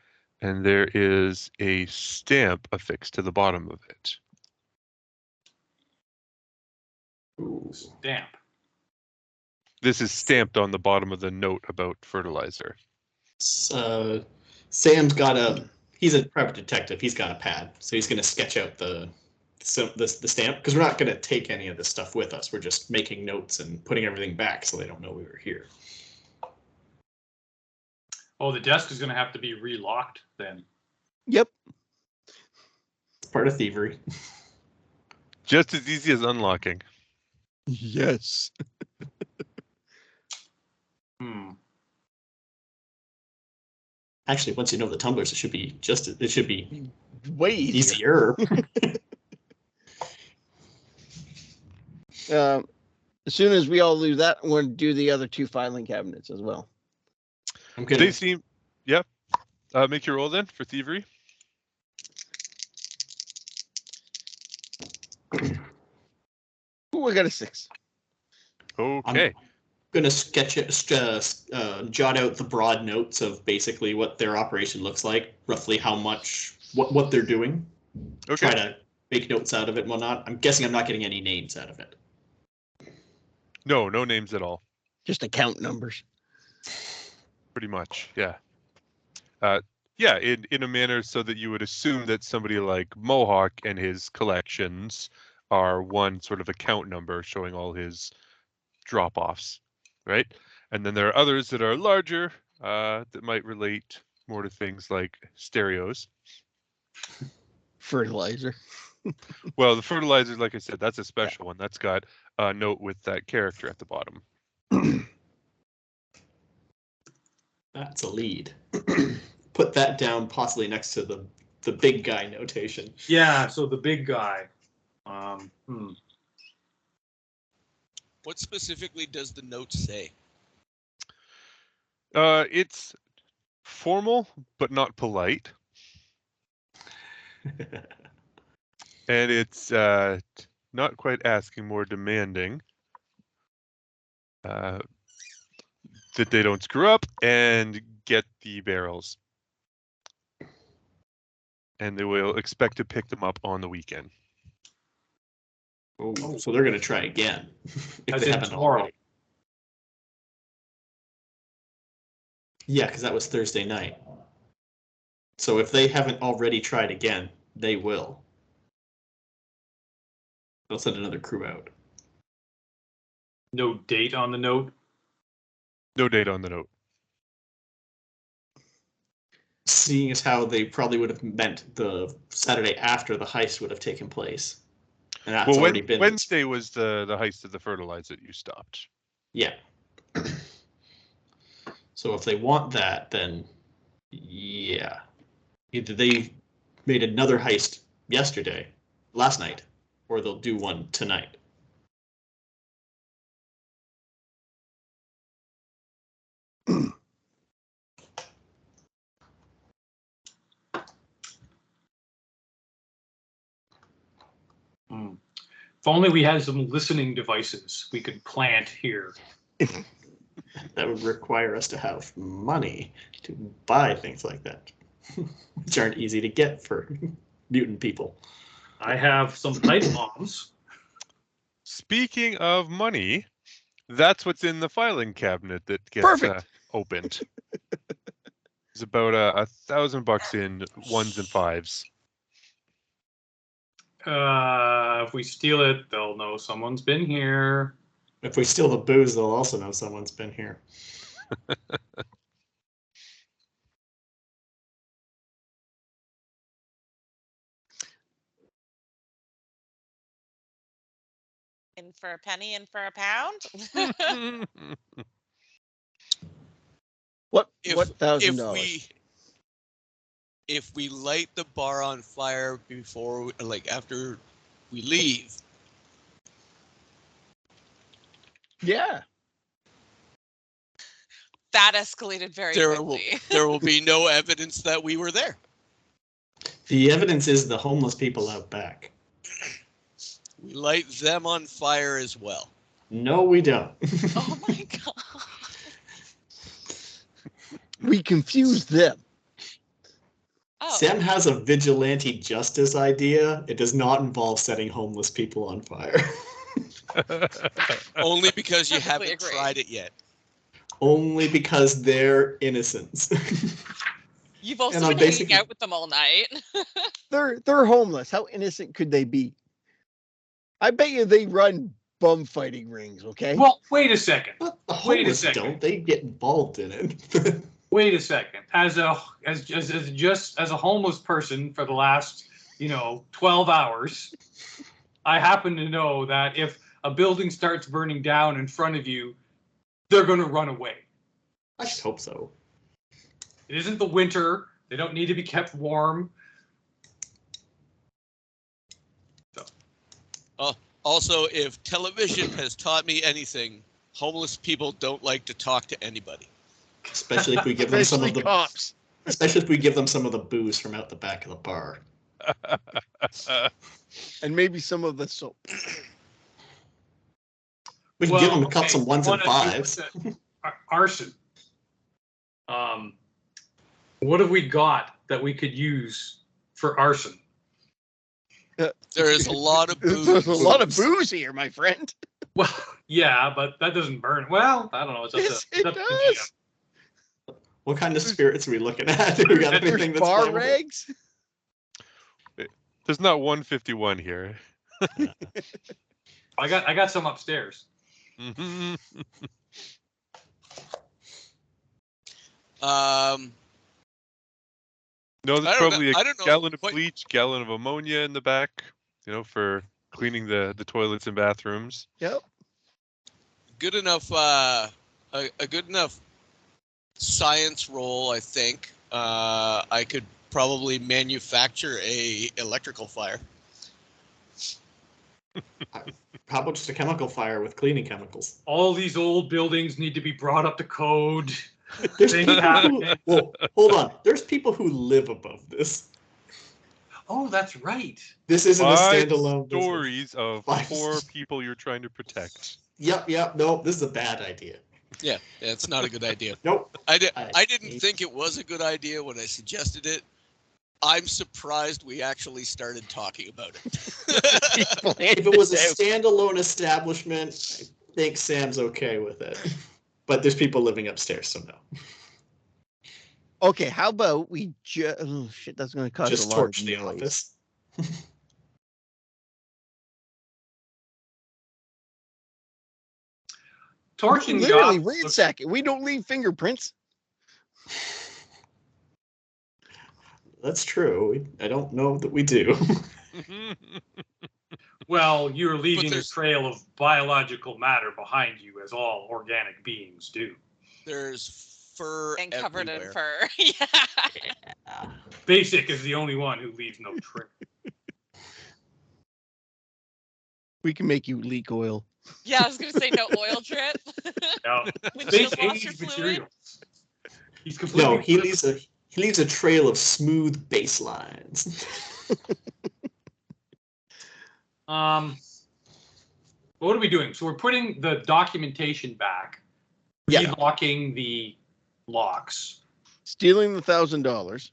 And there is a stamp affixed to the bottom of it. Stamp. This is stamped on the bottom of the note about fertilizer. Sam's got he's a private detective. He's got a pad, so he's going to sketch out the stamp, because we're not going to take any of this stuff with us. We're just making notes and putting everything back so they don't know we were here. Oh, the desk is going to have to be relocked then. Yep. It's part of thievery. Just as easy as unlocking. Yes. Actually, once you know the tumblers, it should be Way easier. As soon as we all lose that, we're going to do the other 2 filing cabinets as well. I'm gonna, They seem, yeah. Make your roll then for thievery. Ooh, I got a 6. Okay. gonna sketch it, jot out the broad notes of basically what their operation looks like, roughly how much, what they're doing. Okay. Try to make notes out of it and whatnot. I'm guessing I'm not getting any names out of it. No names at all. Just account numbers. Pretty much, yeah. Yeah, in a manner so that you would assume that somebody like Mohawk and his collections are one sort of account number showing all his drop-offs, right? And then there are others that are larger that might relate more to things like stereos. Fertilizer. Well, the fertilizer, like I said, that's a special one. That's got a note with that character at the bottom. That's a lead. Put that down possibly next to the big guy notation. Yeah, so the big guy. What specifically does the note say? It's formal, but not polite. And it's not quite asking, more demanding. That they don't screw up and get the barrels. And they will expect to pick them up on the weekend. Oh, so they're going to try again. If As they in haven't tomorrow. already. Yeah, because that was Thursday night. So if they haven't already tried again, they will. They'll send another crew out. No date on the note. No date on the note. Seeing as how they probably would have meant the Saturday after the heist would have taken place. And that's Well, already been. Wednesday was the heist of the fertilizer that you stopped. Yeah. So if they want that, then yeah. Either they made another heist last night, or they'll do one tonight. If only we had some listening devices we could plant here. That would require us to have money to buy things like that, which aren't easy to get for mutant people. I have some pipe bombs. Speaking of money, that's what's in the filing cabinet that gets opened. It's about $1,000 in 1s and 5s. If we steal it, they'll know someone's been here. If we steal the booze, they'll also know someone's been here. In for a penny, in for a pound. What $1,000? If we light the bar on fire before, after we leave. Yeah. That escalated very quickly. There will be no evidence that we were there. The evidence is the homeless people out back. We light them on fire as well. No, we don't. Oh my god. We confuse them. Oh. Sam has a vigilante justice idea. It does not involve setting homeless people on fire. Only because you Perfectly haven't agree. tried it yet. Only because they're innocents. You've also And I'm been hanging basically- out with them all night. They're homeless. How innocent could they be? I bet you they run bum fighting rings. Okay. Well, wait a second. But the Wait a homeless second. don't. They get involved in it. Wait a second. As a homeless person for the last 12 hours, I happen to know that if a building starts burning down in front of you, they're going to run away. I should hope so. It isn't the winter. They don't need to be kept warm. Also, if television has taught me anything, homeless people don't like to talk to anybody. Especially if we give them some Especially of the cops. especially if we give them some of the booze from out the back of the bar. And maybe some of the soap. We can give them okay, some ones and fives. Arson. What have we got that we could use for arson? There is a lot of booze. There's a lot of booze here, my friend. Well, yeah, but that doesn't burn. Well, I don't know. It's up Yes, to, it it's up to the does. GM. What kind of spirits are we looking at? Do we got anything There's that's bar flammable? rags. There's not 151 here. I got some upstairs. Mhm. No, there's I don't probably know- a I don't know gallon of quite- bleach, gallon of ammonia in the back, for cleaning the toilets and bathrooms. Yep. Good enough. A good enough science roll, I think. I could probably manufacture a electrical fire. How about just a chemical fire with cleaning chemicals? All these old buildings need to be brought up to code. There's Things people who, happen. well, hold on. There's people who live above this. Oh, that's right. This isn't a 5 standalone business. stories of 5 poor people you're trying to protect. Yep. No, this is a bad idea. Yeah, it's not a good idea. Nope. I I didn't hate- think it was a good idea when I suggested it. I'm surprised we actually started talking about it. If it was a standalone establishment, I think Sam's okay with it. But there's people living upstairs, so no. Okay, how about we just? Oh shit, that's going to cause Just a lot torch of the noise. office. Torching the Literally, office wait a looks- second. We don't leave fingerprints. That's true. I don't know that we do. Well, you're leaving a there's- trail of biological matter behind you, as all organic beings do. There's fur And covered in everywhere. fur. Yeah. Basic is the only one who leaves no trail. We can make you leak oil. Yeah, I was gonna say no oil drip. Now, Windshield fake washer aged fluid. materials. He's completely. No, he leaves a trail of smooth baselines. What are we doing? So we're putting the documentation back, Yeah. relocking the locks. Stealing the $1,000.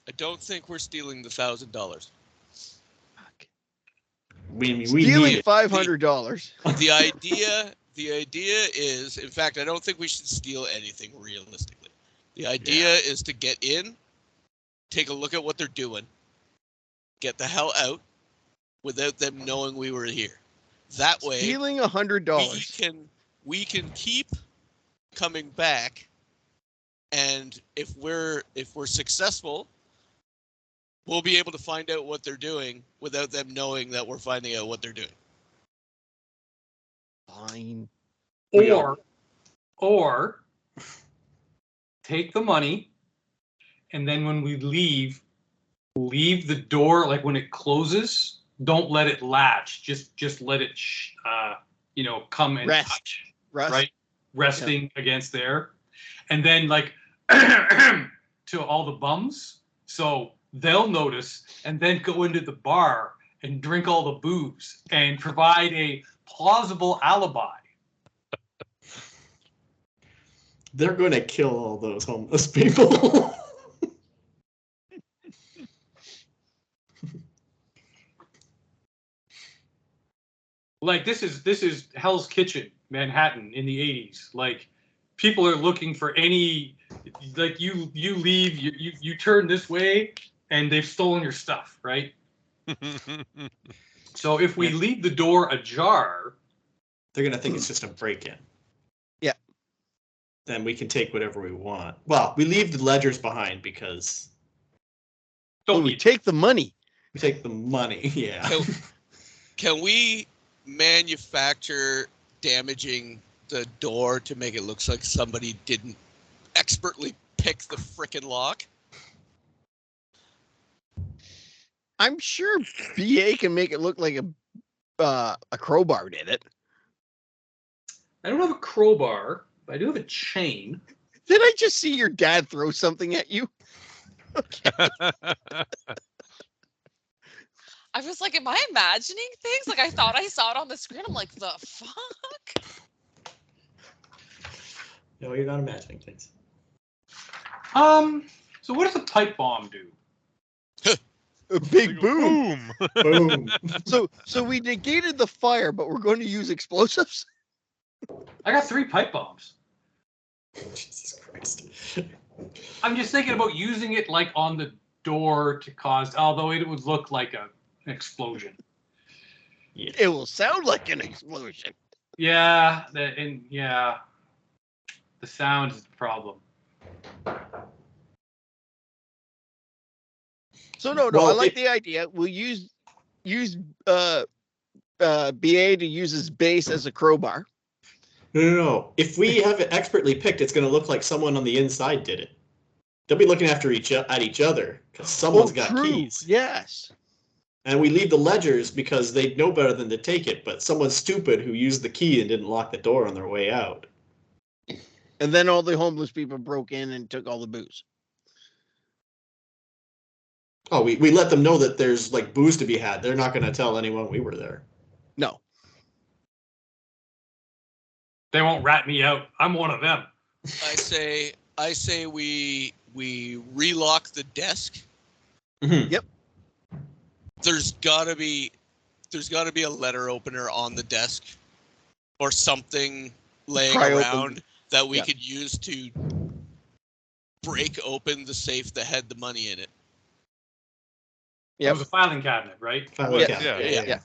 I don't think we're stealing the $1,000. We Stealing need it. $500. The idea is, in fact, I don't think we should steal anything realistically. The idea is to get in, take a look at what they're doing, get the hell out without them knowing we were here. That way, Stealing $100. we can keep coming back, and if we're successful, we'll be able to find out what they're doing without them knowing that we're finding out what they're doing. Fine. Or take the money, and then when we leave the door, like when it closes, don't let it latch. Just let it, come and Rest. touch, Rust. right? Resting against there, and then like to all the bums, so they'll notice, and then go into the bar and drink all the booze and provide a plausible alibi. They're going to kill all those homeless people. Like this is Hell's Kitchen, Manhattan in the 80s. Like people are looking for any, like you leave, you turn this way and they've stolen your stuff, right? So if we leave the door ajar, they're gonna think it's just a break-in. Yeah. Then we can take whatever we want. Well, we leave the ledgers behind because we take the money. we take the money. Yeah. Can we manufacture damaging the door to make it look like somebody didn't expertly pick the frickin' lock? I'm sure BA can make it look like a crowbar did it. I don't have a crowbar, but I do have a chain. Did I just see your dad throw something at you? I was like, am I imagining things? Like I thought I saw it on the screen. I'm like, the fuck? No, you're not imagining things. So what does a pipe bomb do? A big boom. Boom. Boom. So we negated the fire, but we're going to use explosives? I got 3 pipe bombs. Jesus Christ. I'm just thinking about using it like on the door to cause, although it would look like an explosion. Yeah. It will sound like an explosion. Yeah, the sound is the problem. So no, Well, I like the idea. We'll use BA to use his base as a crowbar. No. If we have it expertly picked, it's going to look like someone on the inside did it. They'll be looking after each other because someone's got true. keys. Yes. And we leave the ledgers because they know better than to take it, but someone's stupid who used the key and didn't lock the door on their way out. And then all the homeless people broke in and took all the booze. Oh, we let them know that there's like booze to be had. They're not going to tell anyone we were there. No. They won't rat me out. I'm one of them. I say we relock the desk. Mm-hmm. Yep. There's gotta be a letter opener on the desk or something laying Pry open. around that we Yeah. could use to break open the safe that had the money in it. It was a filing cabinet, right? Yeah.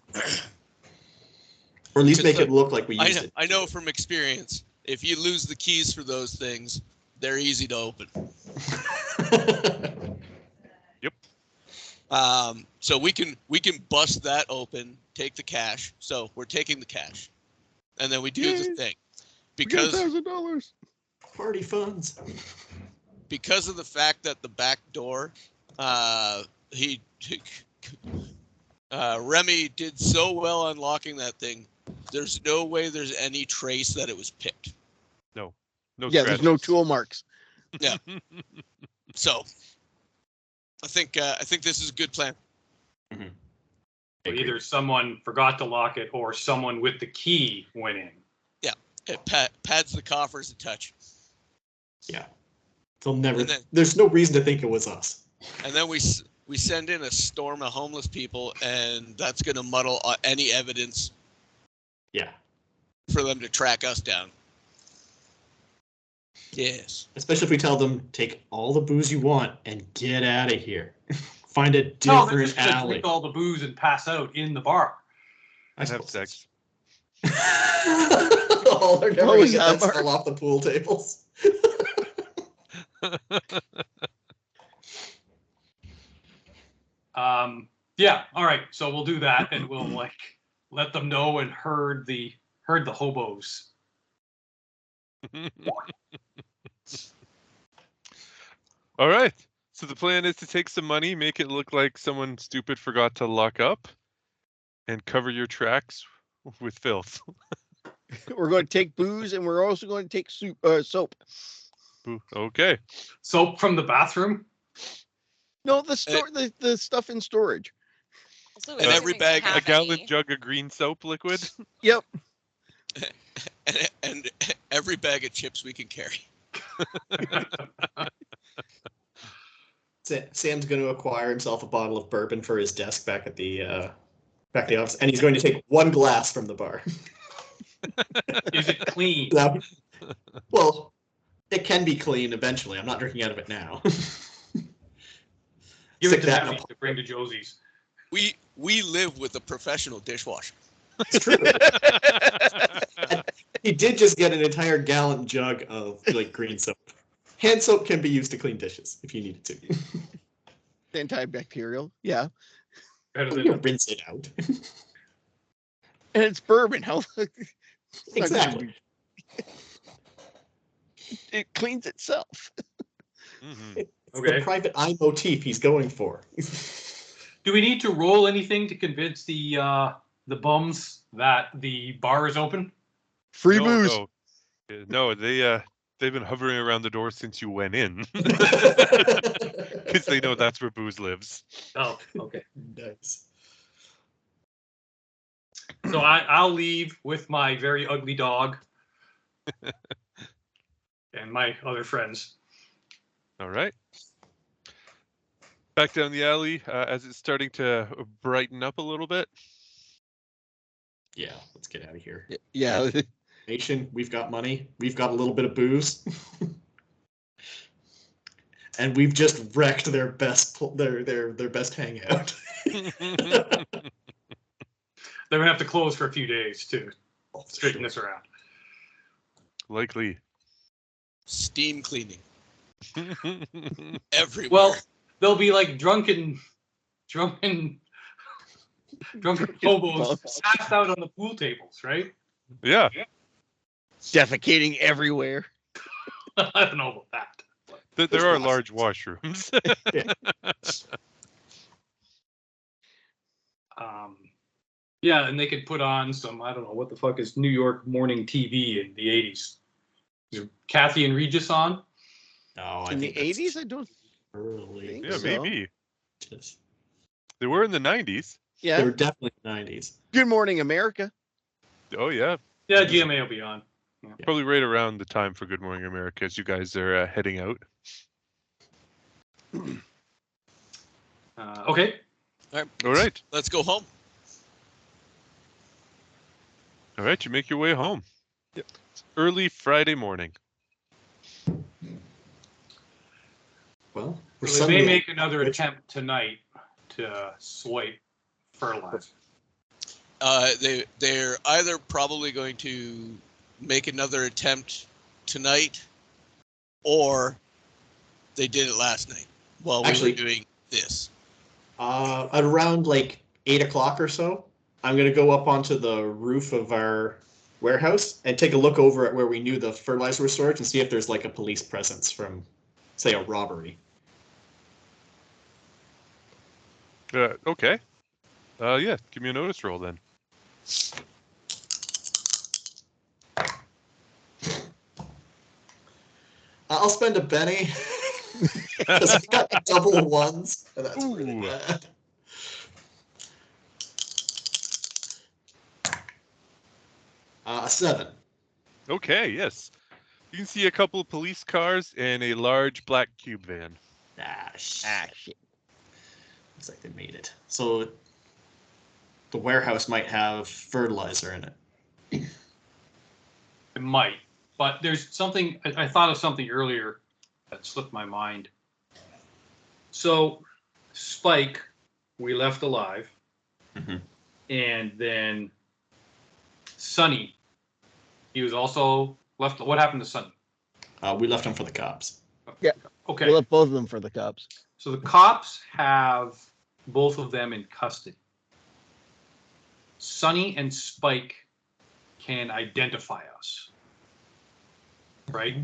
Or at least Because make it look like we used it. I know from experience, if you lose the keys for those things, they're easy to open. So we can bust that open, take the cash. So we're taking the cash, and then we do the thing because $1,000. Party funds. because of the fact that the back door, Remy did so well unlocking that thing. There's no way there's any trace that it was picked. No Yeah, there's no scratches. tool marks. Yeah. So I think this is a good plan. Mm-hmm. So either someone forgot to lock it or someone with the key went in. It pads the coffers a touch. Yeah. They'll never. And then- There's no reason to think it was us. And then we send in a storm of homeless people, and that's going to muddle any evidence Yeah. for them to track us down. Yes. Especially if we tell them, take all the booze you want and get out of here. Find a No, they're different just gonna alley. drink all the booze and pass out in the bar. I And have suppose sex. all they're never Oh, gonna is get that that still off the pool tables. Yeah, all right. So we'll do that, and we'll like let them know and herd the hobos. All right. So the plan is to take some money, make it look like someone stupid forgot to lock up, and cover your tracks with filth. We're going to take booze, and we're also going to take soap. Okay. Soap from the bathroom. No, the stuff in storage. Also, And every bag- A gallon jug of green soap liquid. Yep. And every bag of chips we can carry. Sam's going to acquire himself a bottle of bourbon for his desk back at the back to the office, and he's going to take one glass from the bar. Is it clean? Now, well, it can be clean eventually. I'm not drinking out of it now. Give Stick it to that in a Meffy to bring to Josie's. We live with a professional dishwasher. It's true. He did just get an entire gallon jug of like green soap. Hand soap can be used to clean dishes if you need it to. Antibacterial, yeah. Better You than rinse it out. And it's bourbon. How Exactly. it cleans itself. Mhm. It's Okay. the private eye motif he's going for. Do we need to roll anything to convince the bums that the bar is open? Free No, booze. no. No, they've been hovering around the door since you went in, because they know that's where booze lives. Oh, okay. Nice. So I'll leave with my very ugly dog and my other friends. All right. Back down the alley as it's starting to brighten up a little bit. Yeah, let's get out of here. Yeah. Nation, we've got money. We've got a little bit of booze. And we've just wrecked their best their best hangout. They're gonna have to close for a few days to Oh, for straighten sure. this around. Likely. Steam cleaning everywhere. Well, they'll be like drunken hobos bums. passed out on the pool tables, right? Yeah. Defecating everywhere. I don't know about that. There are large washrooms. Yeah, and they could put on some, I don't know, what the fuck is New York morning TV in the 80s? Is Kathy and Regis on? No, I In the think that's 80s, I don't early. think Yeah, so. maybe. Just- They were in the 90s. They Yeah. were definitely in the 90s. Good Morning America. Oh, yeah. Yeah, GMA will be on. Probably right around the time for Good Morning America as you guys are heading out. Okay. All All right. Let's go home. All right. You make your way home. Yep. It's early Friday morning. Well, we're So they may Sunday. make another attempt tonight to swipe fertilizer. They're either probably going to make another attempt tonight, or they did it last night while Actually- we were doing this. At around like 8 o'clock or so, I'm gonna go up onto the roof of our warehouse and take a look over at where we knew the fertilizer was stored and see if there's like a police presence from, say, a robbery. Okay. Yeah. Give me a notice roll then. I'll spend a penny because I got double ones, and that's pretty Ooh. bad. A 7. Okay. Yes. You can see a couple of police cars and a large black cube van. Shit. Looks like they made it. So the warehouse might have fertilizer in it. It might. But there's something, I thought of something earlier that slipped my mind. So Spike, we left alive. Mhm. And then Sonny, he was also left. What happened to Sonny? We left them for the cops. Okay. We left both of them for the cops. So the cops have both of them in custody. Sonny and Spike can identify us, right?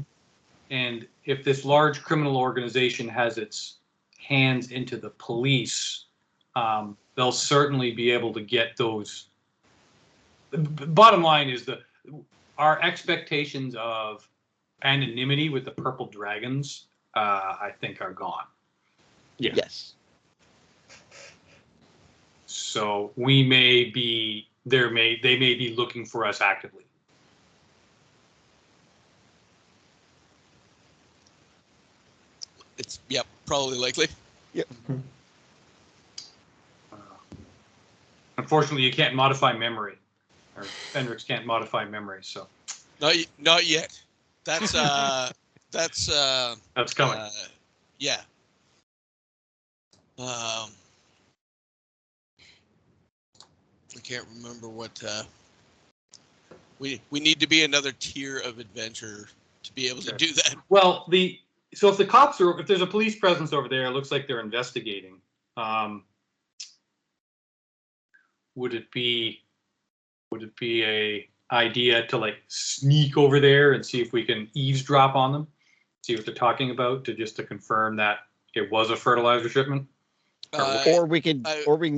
And if this large criminal organization has its hands into the police, they'll certainly be able to get those. The bottom line is our expectations of anonymity with the purple dragons, I think, are gone. Yeah. Yes. So we may be they may be looking for us actively. It's probably likely. I'm unfortunately, you can't modify memory, or Fenrix can't modify memory. So Not yet. That's that's coming. Yeah. I can't remember what we need to be another tier of adventure to be able to do that. Well, so if there's a police presence over there, it looks like they're investigating. Would it be a idea to like sneak over there and see if we can eavesdrop on them, see what they're talking about, to confirm that it was a fertilizer shipment? Or we can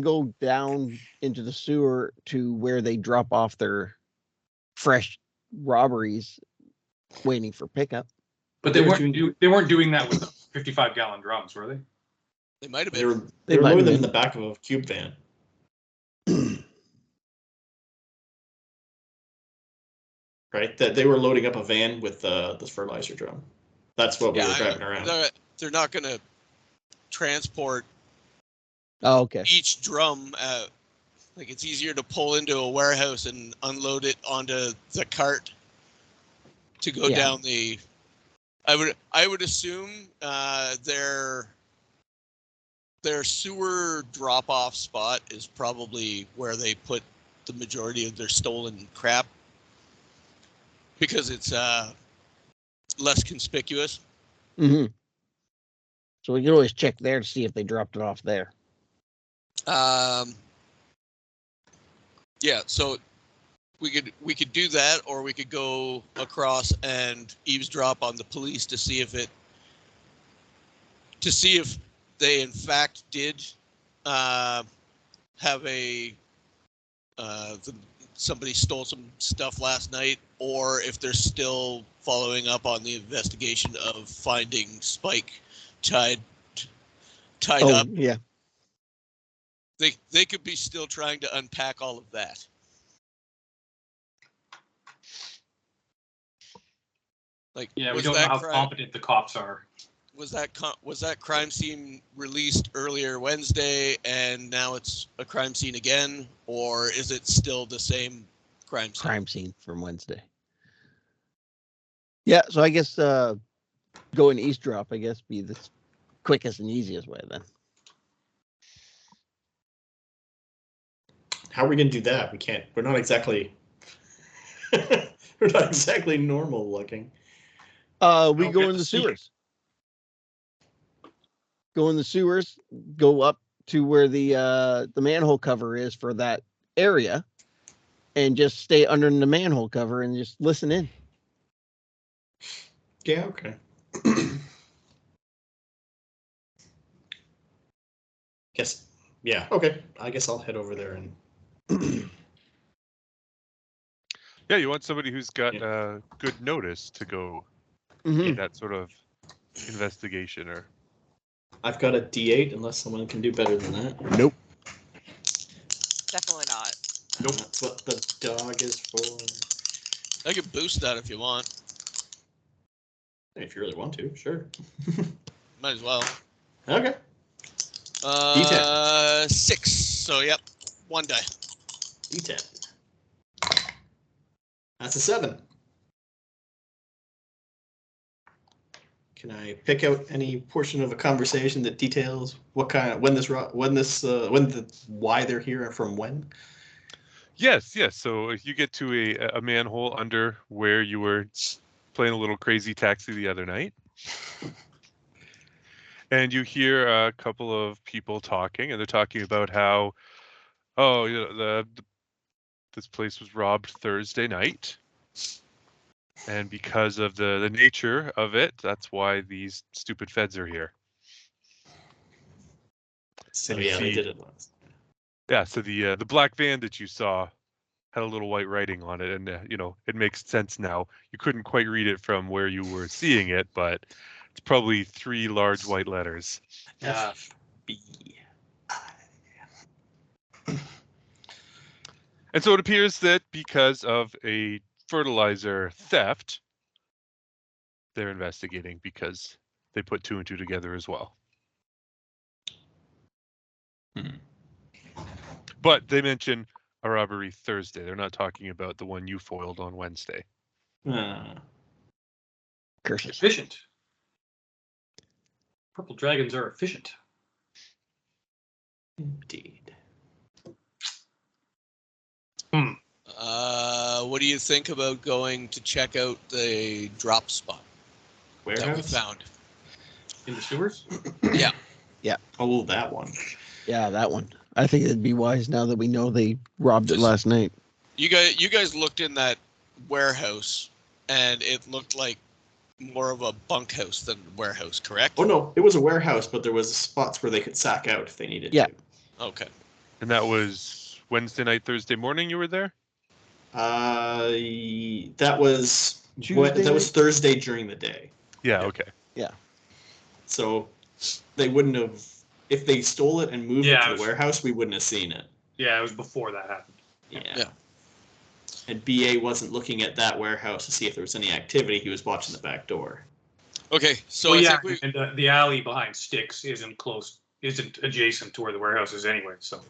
go down into the sewer to where they drop off their fresh robberies, waiting for pickup. But they weren't doing that with 55-gallon drums, were they? They might have They been. were They might loading have them been. in the back of a cube van. Right? That they were loading up a van with this fertilizer drum. That's what we were driving around. They're not going to transport Oh, okay. each drum. Like it's easier to pull into a warehouse and unload it onto the cart to go down the. I would assume their sewer drop-off spot is probably where they put the majority of their stolen crap, because it's less conspicuous. Mm-hmm. So we can always check there to see if they dropped it off there. Yeah, so we could do that, or we could go across and eavesdrop on the police to see if they in fact did have somebody stole some stuff last night, or if they're still following up on the investigation of finding Spike tied up. Yeah. They could be still trying to unpack all of that. Like, Yeah, we don't know how competent the cops are. Was that crime scene released earlier Wednesday and now it's a crime scene again, or is it still the same crime scene? Crime scene from Wednesday. Yeah, so I guess going eavesdrop, I guess, be the quickest and easiest way then. How are we going to do that? We can't. We're not exactly. We're not exactly normal looking. We go in the sewers. Go in the sewers. Go up to where the manhole cover is for that area, and just stay under the manhole cover and just listen in. Yeah. Okay. Guess. Yeah. Okay. I guess I'll head over there and. Yeah, you want somebody who's got good notice to go in that sort of investigation, or. I've got a D8, unless someone can do better than that. Nope. Definitely not. Nope. That's what the dog is for. I can boost that if you want. If you really want to, sure. Might as well. Okay. D10. 6. So yep, 1 die. D10. That's a 7. Can I pick out any portion of a conversation that details what kind of why they're here and from when? Yes. So if you get to a manhole under where you were playing a little crazy taxi the other night, and you hear a couple of people talking, and they're talking about how, this place was robbed Thursday night. And because of the nature of it, that's why these stupid feds are here. So yeah, they did it last. Yeah, so the black van that you saw had a little white writing on it, and it makes sense now. You couldn't quite read it from where you were seeing it, but it's probably 3 large white letters. FBI. And so it appears that because of a fertilizer theft, they're investigating because they put 2 and 2 together as well. But they mention a robbery Thursday. They're not talking about the one you foiled on Wednesday. Curses. Efficient. Purple dragons are efficient. Indeed. What do you think about going to check out the drop spot that we Warehouse? found? In the sewers? Yeah. Oh, that one. Yeah, that one. I think it'd be wise now that we know they robbed it Just- last night. You guys looked in that warehouse, and it looked like more of a bunkhouse than a warehouse, correct? Oh no, it was a warehouse, but there was spots where they could sack out if they needed Yeah. to. Okay. And that was Wednesday night, Thursday morning you were there? That was Tuesday that was night? Thursday during the day. Yeah, Yeah. okay. So they wouldn't have, if they stole it and moved Yeah, it it to was- the warehouse, we wouldn't have seen it. Yeah, it was before that happened. Yeah. And BA wasn't looking at that warehouse to see if there was any activity. He was watching the back door. Okay. So Well, I yeah, think we. and the alley behind Sticks isn't adjacent to where the warehouse is anyway. So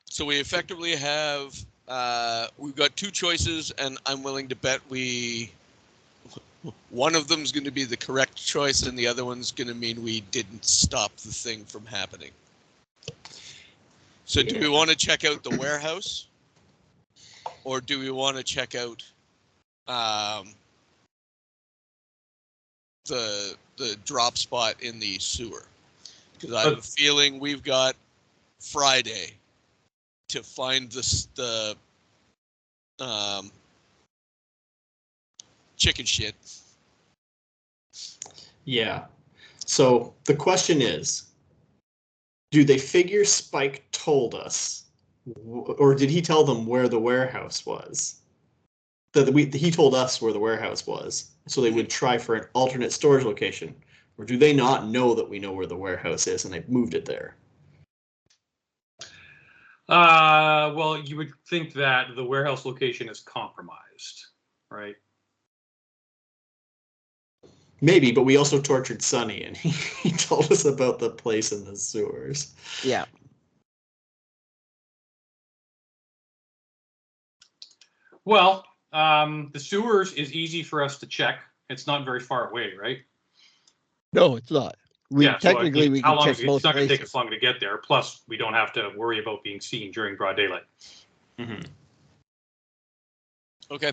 So we effectively have we've got two choices, and I'm willing to bet one of them's going to be the correct choice, and the other one's going to mean we didn't stop the thing from happening. So do we want to check out the warehouse, or do we want to check out the drop spot in the sewer? Because I have a feeling we've got Friday to find the chicken shit. Yeah. So the question is, do they figure Spike told us, or did he tell them where the warehouse was? He told us where the warehouse was, so they would try for an alternate storage location, or do they not know that we know where the warehouse is and they've moved it there? well, you would think that the warehouse location is compromised, right? Maybe, but we also tortured Sonny, and he told us about the place in the sewers. Yeah. Well, the sewers is easy for us to check. It's not very far away, right? No, it's not. We So, I mean, technically we how can long check is both it's not going to take places. us long to get there. Plus, we don't have to worry about being seen during broad daylight. Mm-hmm. Okay.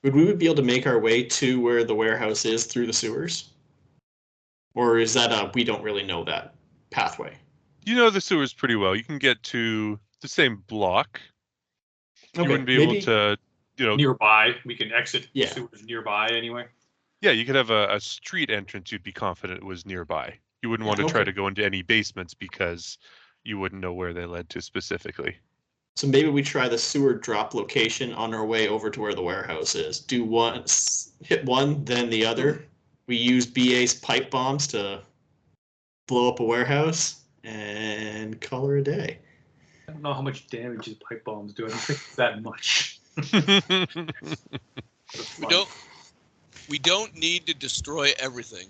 Would we be able to make our way to where the warehouse is through the sewers? Or is that we don't really know that pathway? You know the sewers pretty well. You can get to the same block. You Okay, wouldn't be maybe- able to, Nearby, we can exit Yeah. the sewers nearby anyway. yeah, you could have a street entrance you'd be confident was nearby. You wouldn't want to try Okay. to go into any basements because you wouldn't know where they led to specifically. So maybe we try the sewer drop location on our way over to where the warehouse is. Do one, hit one, then the other. We use BA's pipe bombs to blow up a warehouse and call her a day. I don't know how much damage his pipe bombs do. I don't think it's that much. We don't need to destroy everything.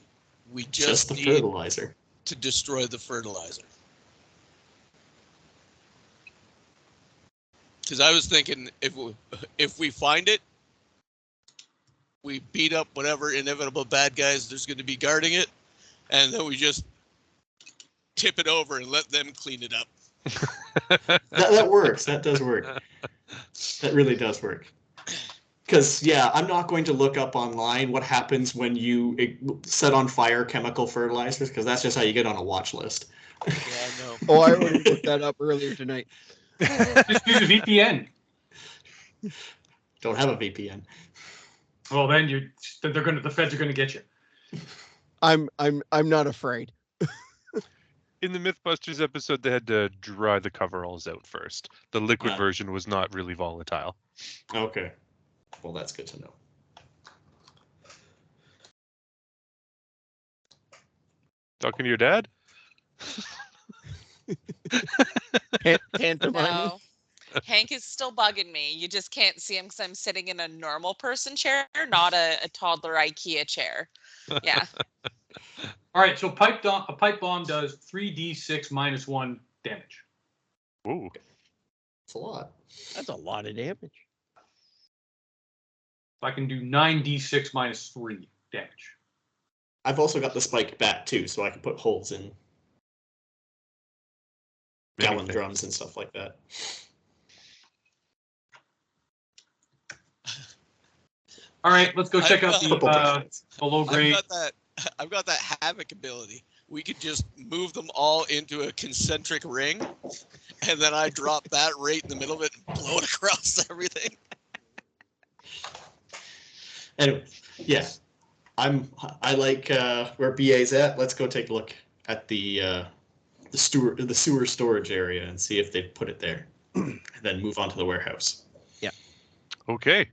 We Just the need fertilizer. to destroy the fertilizer. Because I was thinking, if we find it, we beat up whatever inevitable bad guys there's going to be guarding it, and then we just tip it over and let them clean it up. That works. That does work. That really does work. Because, yeah, I'm not going to look up online what happens when you set on fire chemical fertilizers, because that's just how you get on a watch list. Yeah, I know. Oh, I already looked that up earlier tonight. Just use a VPN. Don't have a VPN. Well, then the feds are gonna get you. I'm not afraid. In the Mythbusters episode, they had to dry the coveralls out first. The liquid Ah. version was not really volatile. Okay. Well, that's good to know. Talking to your dad? Pantomime. No. Hank is still bugging me. You just can't see him because I'm sitting in a normal person chair, not a toddler IKEA chair. Yeah. All right, so a pipe bomb does 3d6 -1 damage. Ooh. It's a lot. That's a lot of damage. I can do 9d6 minus 3 damage. I've also got the spike bat too, so I can put holes in Many gallon things. drums and stuff like that. All right, let's go check out Purple bracelets. the low grade. I've got that havoc ability. We could just move them all into a concentric ring, and then I drop that right in the middle of it and blow it across everything. Anyway, yeah, I like where BA's at. Let's go take a look at the sewer storage area and see if they put it there, and then move on to the warehouse. Okay.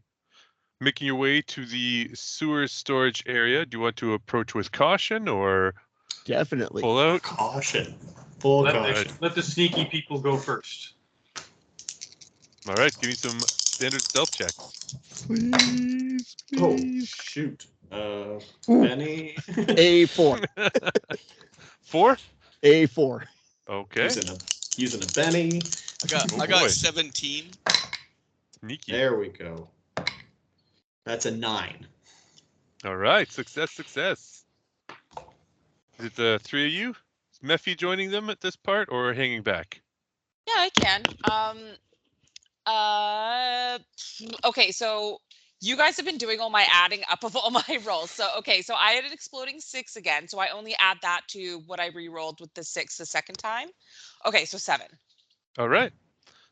Making your way to the sewer storage area. Do you want to approach with caution or Definitely. pull out? Caution, full caution. Let the sneaky people go first. All right. Give me some standard stealth checks. Please, Oh please. shoot, Ooh. Benny. A4. 4? A4. Okay. using a Benny. Oh, I got boy. 17. Sneaky. There we go. That's a 9. All right. Success, success. Is it the three of you? Is Mephi joining them at this part or hanging back? Yeah, I can. Okay, so you guys have been doing all my adding up of all my rolls. So, okay, so I had an exploding 6 again. So I only add that to what I re-rolled with the 6 the second time. Okay, so 7. All right.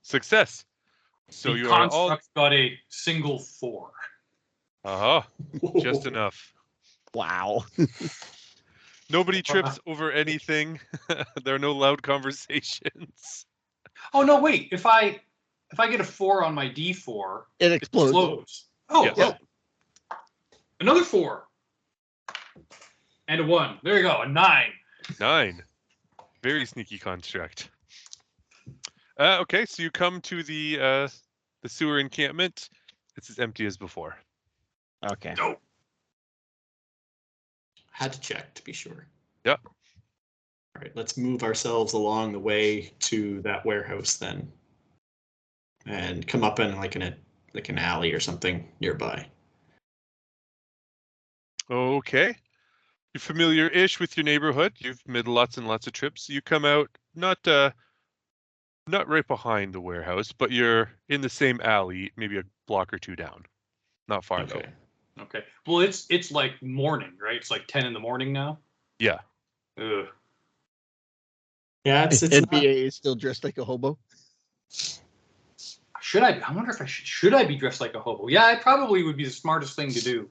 Success. So the you are all... construct got a single 4. Uh-huh. Just enough. Wow. Nobody trips over anything. There are no loud conversations. Oh no, wait. If I get a 4 on my D4, It it explodes. explodes. Oh, Yes. well. Another 4. And a 1. There you go, a 9. 9. Very sneaky construct. Okay, so you come to the sewer encampment. It's as empty as before. Okay. No. Had to check to be sure. Yep. All right, let's move ourselves along the way to that warehouse then, and come up in like an alley or something nearby. Okay. You're familiar-ish with your neighborhood. You've made lots and lots of trips. You come out not right behind the warehouse, but you're in the same alley, maybe a block or two down. Not far though. Okay. Well, it's like morning, right? It's like 10 in the morning now. Yeah. Ugh. Yeah, it's And not, BA is still dressed like a hobo. Should I? I wonder if I should I be dressed like a hobo? Yeah, it probably would be the smartest thing to do.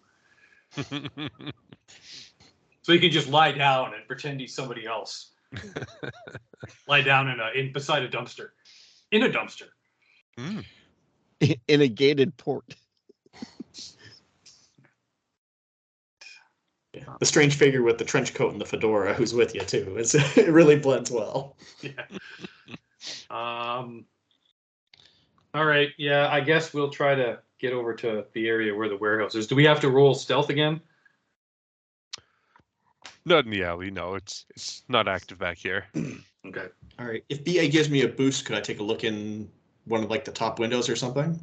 So you can just lie down and pretend he's somebody else. Lie down beside a dumpster, in a dumpster. Mm. In a gated port. the strange figure with the trench coat and the fedora who's with you too. It really blends well. Yeah. All right. Yeah, I guess we'll try to get over to the area where the warehouse is. Do we have to roll stealth again? Not in the alley. No, it's not active back here. Okay. All right, if BA gives me a boost, could I take a look in one of like the top windows or something?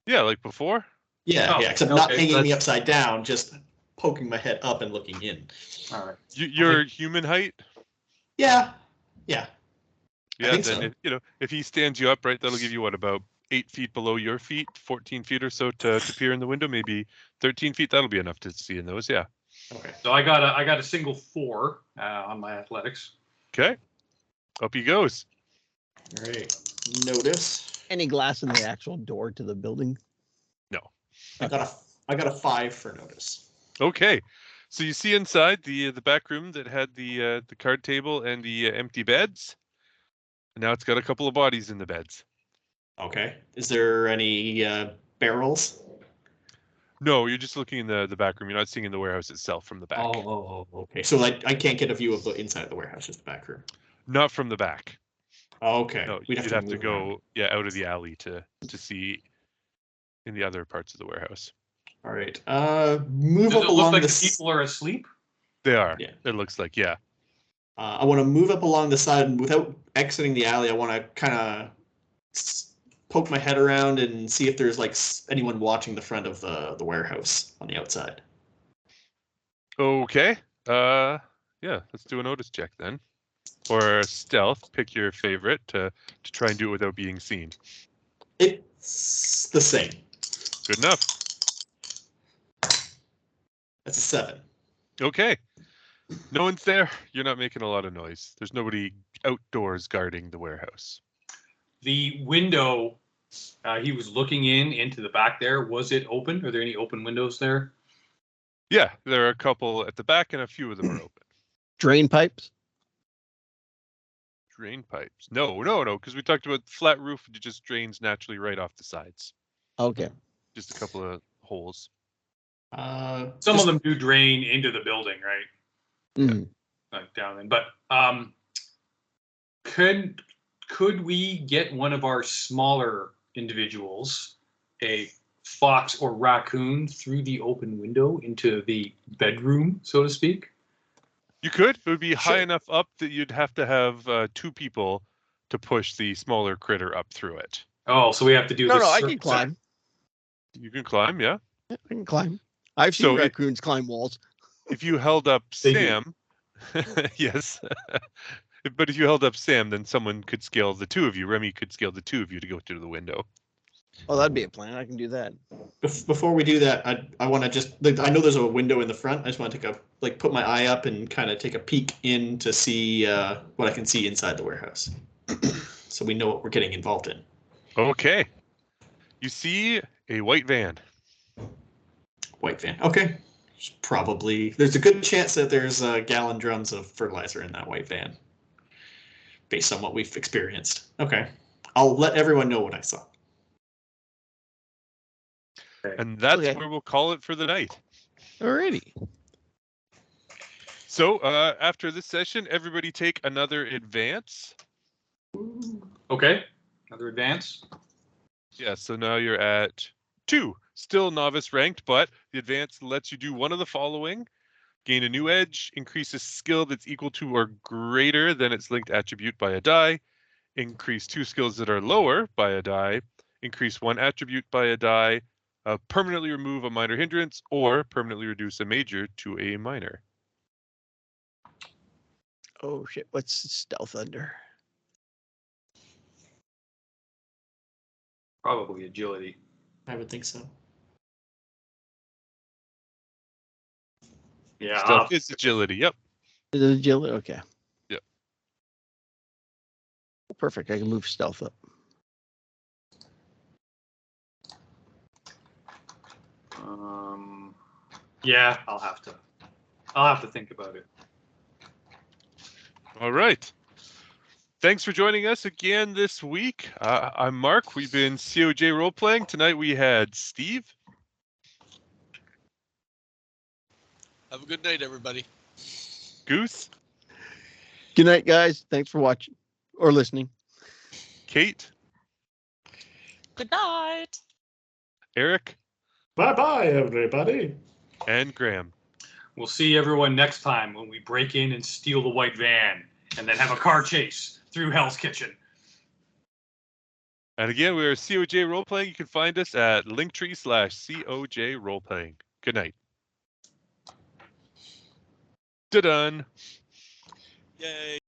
Yeah, like before. Yeah, Oh, yeah. Except not okay, hanging me that's- upside down, just poking my head up and looking in. All right. Your human height. Yeah, yeah. Yeah, think then so. if he stands you up, right, that'll give you what, about 8 feet below your feet, 14 feet or so to peer in the window, maybe 13 feet. That'll be enough to see in those. Yeah. Okay. So I got a single 4 on my athletics. Okay. Up he goes. All right. Notice. Any glass in the actual door to the building? No. I got a 5 for notice. Okay. So you see inside the back room that had the card table and the empty beds. And now it's got a couple of bodies in the beds. Okay. Is there any barrels? No, you're just looking in the back room. You're not seeing in the warehouse itself from the back. Oh, okay. So like I can't get a view of the inside of the warehouse, just the back room. Not from the back. Okay. No, We'd you'd have to move go around. out of the alley to see in the other parts of the warehouse. All right. Move Does up it look along like the the people are asleep? They are. Yeah. It looks like, yeah. I want to move up along the side, and without exiting the alley, I want to kind of poke my head around and see if there's like anyone watching the front of the warehouse on the outside. Okay. Yeah, let's do a notice check then. Or stealth, pick your favorite to try and do it without being seen. It's the same. Good enough. That's a 7. Okay. No one's there. You're not making a lot of noise. There's nobody outdoors guarding the warehouse. The window he was looking into the back there, was it open? Are there any open windows there? Yeah, there are a couple at the back and a few of them are open. Drain pipes? Drain pipes. No, because we talked about flat roof, it just drains naturally right off the sides. Okay. Just a couple of holes. Some of them do drain into the building, right? Mhm. Down in. But could we get one of our smaller individuals, a fox or raccoon, through the open window into the bedroom, so to speak? You could. It would be high Sure. enough up that you'd have to have 2 people to push the smaller critter up through it. Oh, so we have to do No, this. I can climb. You can climb, yeah. Yeah, I can climb. I've seen So raccoons climb walls. If you held up They do. Sam, yes. But if you held up Sam, then someone could scale the 2 of you. Remy could scale the 2 of you to go through the window. Oh, that'd be a plan. I can do that. Before we do that, I want to just, like, I know there's a window in the front. I just want to take put my eye up and kind of take a peek in to see what I can see inside the warehouse. So we know what we're getting involved in. Okay. You see a white van. White van. Okay. There's a good chance that there's gallon drums of fertilizer in that white van, based on what we've experienced. Okay. I'll let everyone know what I saw. And that's Okay. where we'll call it for the night. Alrighty. So after this session, everybody take another advance. Okay. Another advance. Yeah, so now you're at 2. Still novice ranked, but the advance lets you do one of the following. Gain a new edge, increase a skill that's equal to or greater than its linked attribute by a die, increase 2 skills that are lower by a die, increase 1 attribute by a die, permanently remove a minor hindrance, or permanently reduce a major to a minor. Oh shit! What's stealth under? Probably agility. I would think so. Yeah. Stealth is agility, yep. Is it agility? Okay. Yep. Perfect. I can move stealth up. Yeah, I'll have to think about it. All right. Thanks for joining us again this week. I'm Mark. We've been COJ role-playing. Tonight we had Steve. Have a good night, everybody. Goose. Good night, guys. Thanks for watching or listening. Kate. Good night. Eric. Bye-bye, everybody. And Graham. We'll see everyone next time when we break in and steal the white van and then have a car chase through Hell's Kitchen. And again, we're COJ Roleplaying. You can find us at linktree/COJ Roleplaying. Good night. Done. Yay.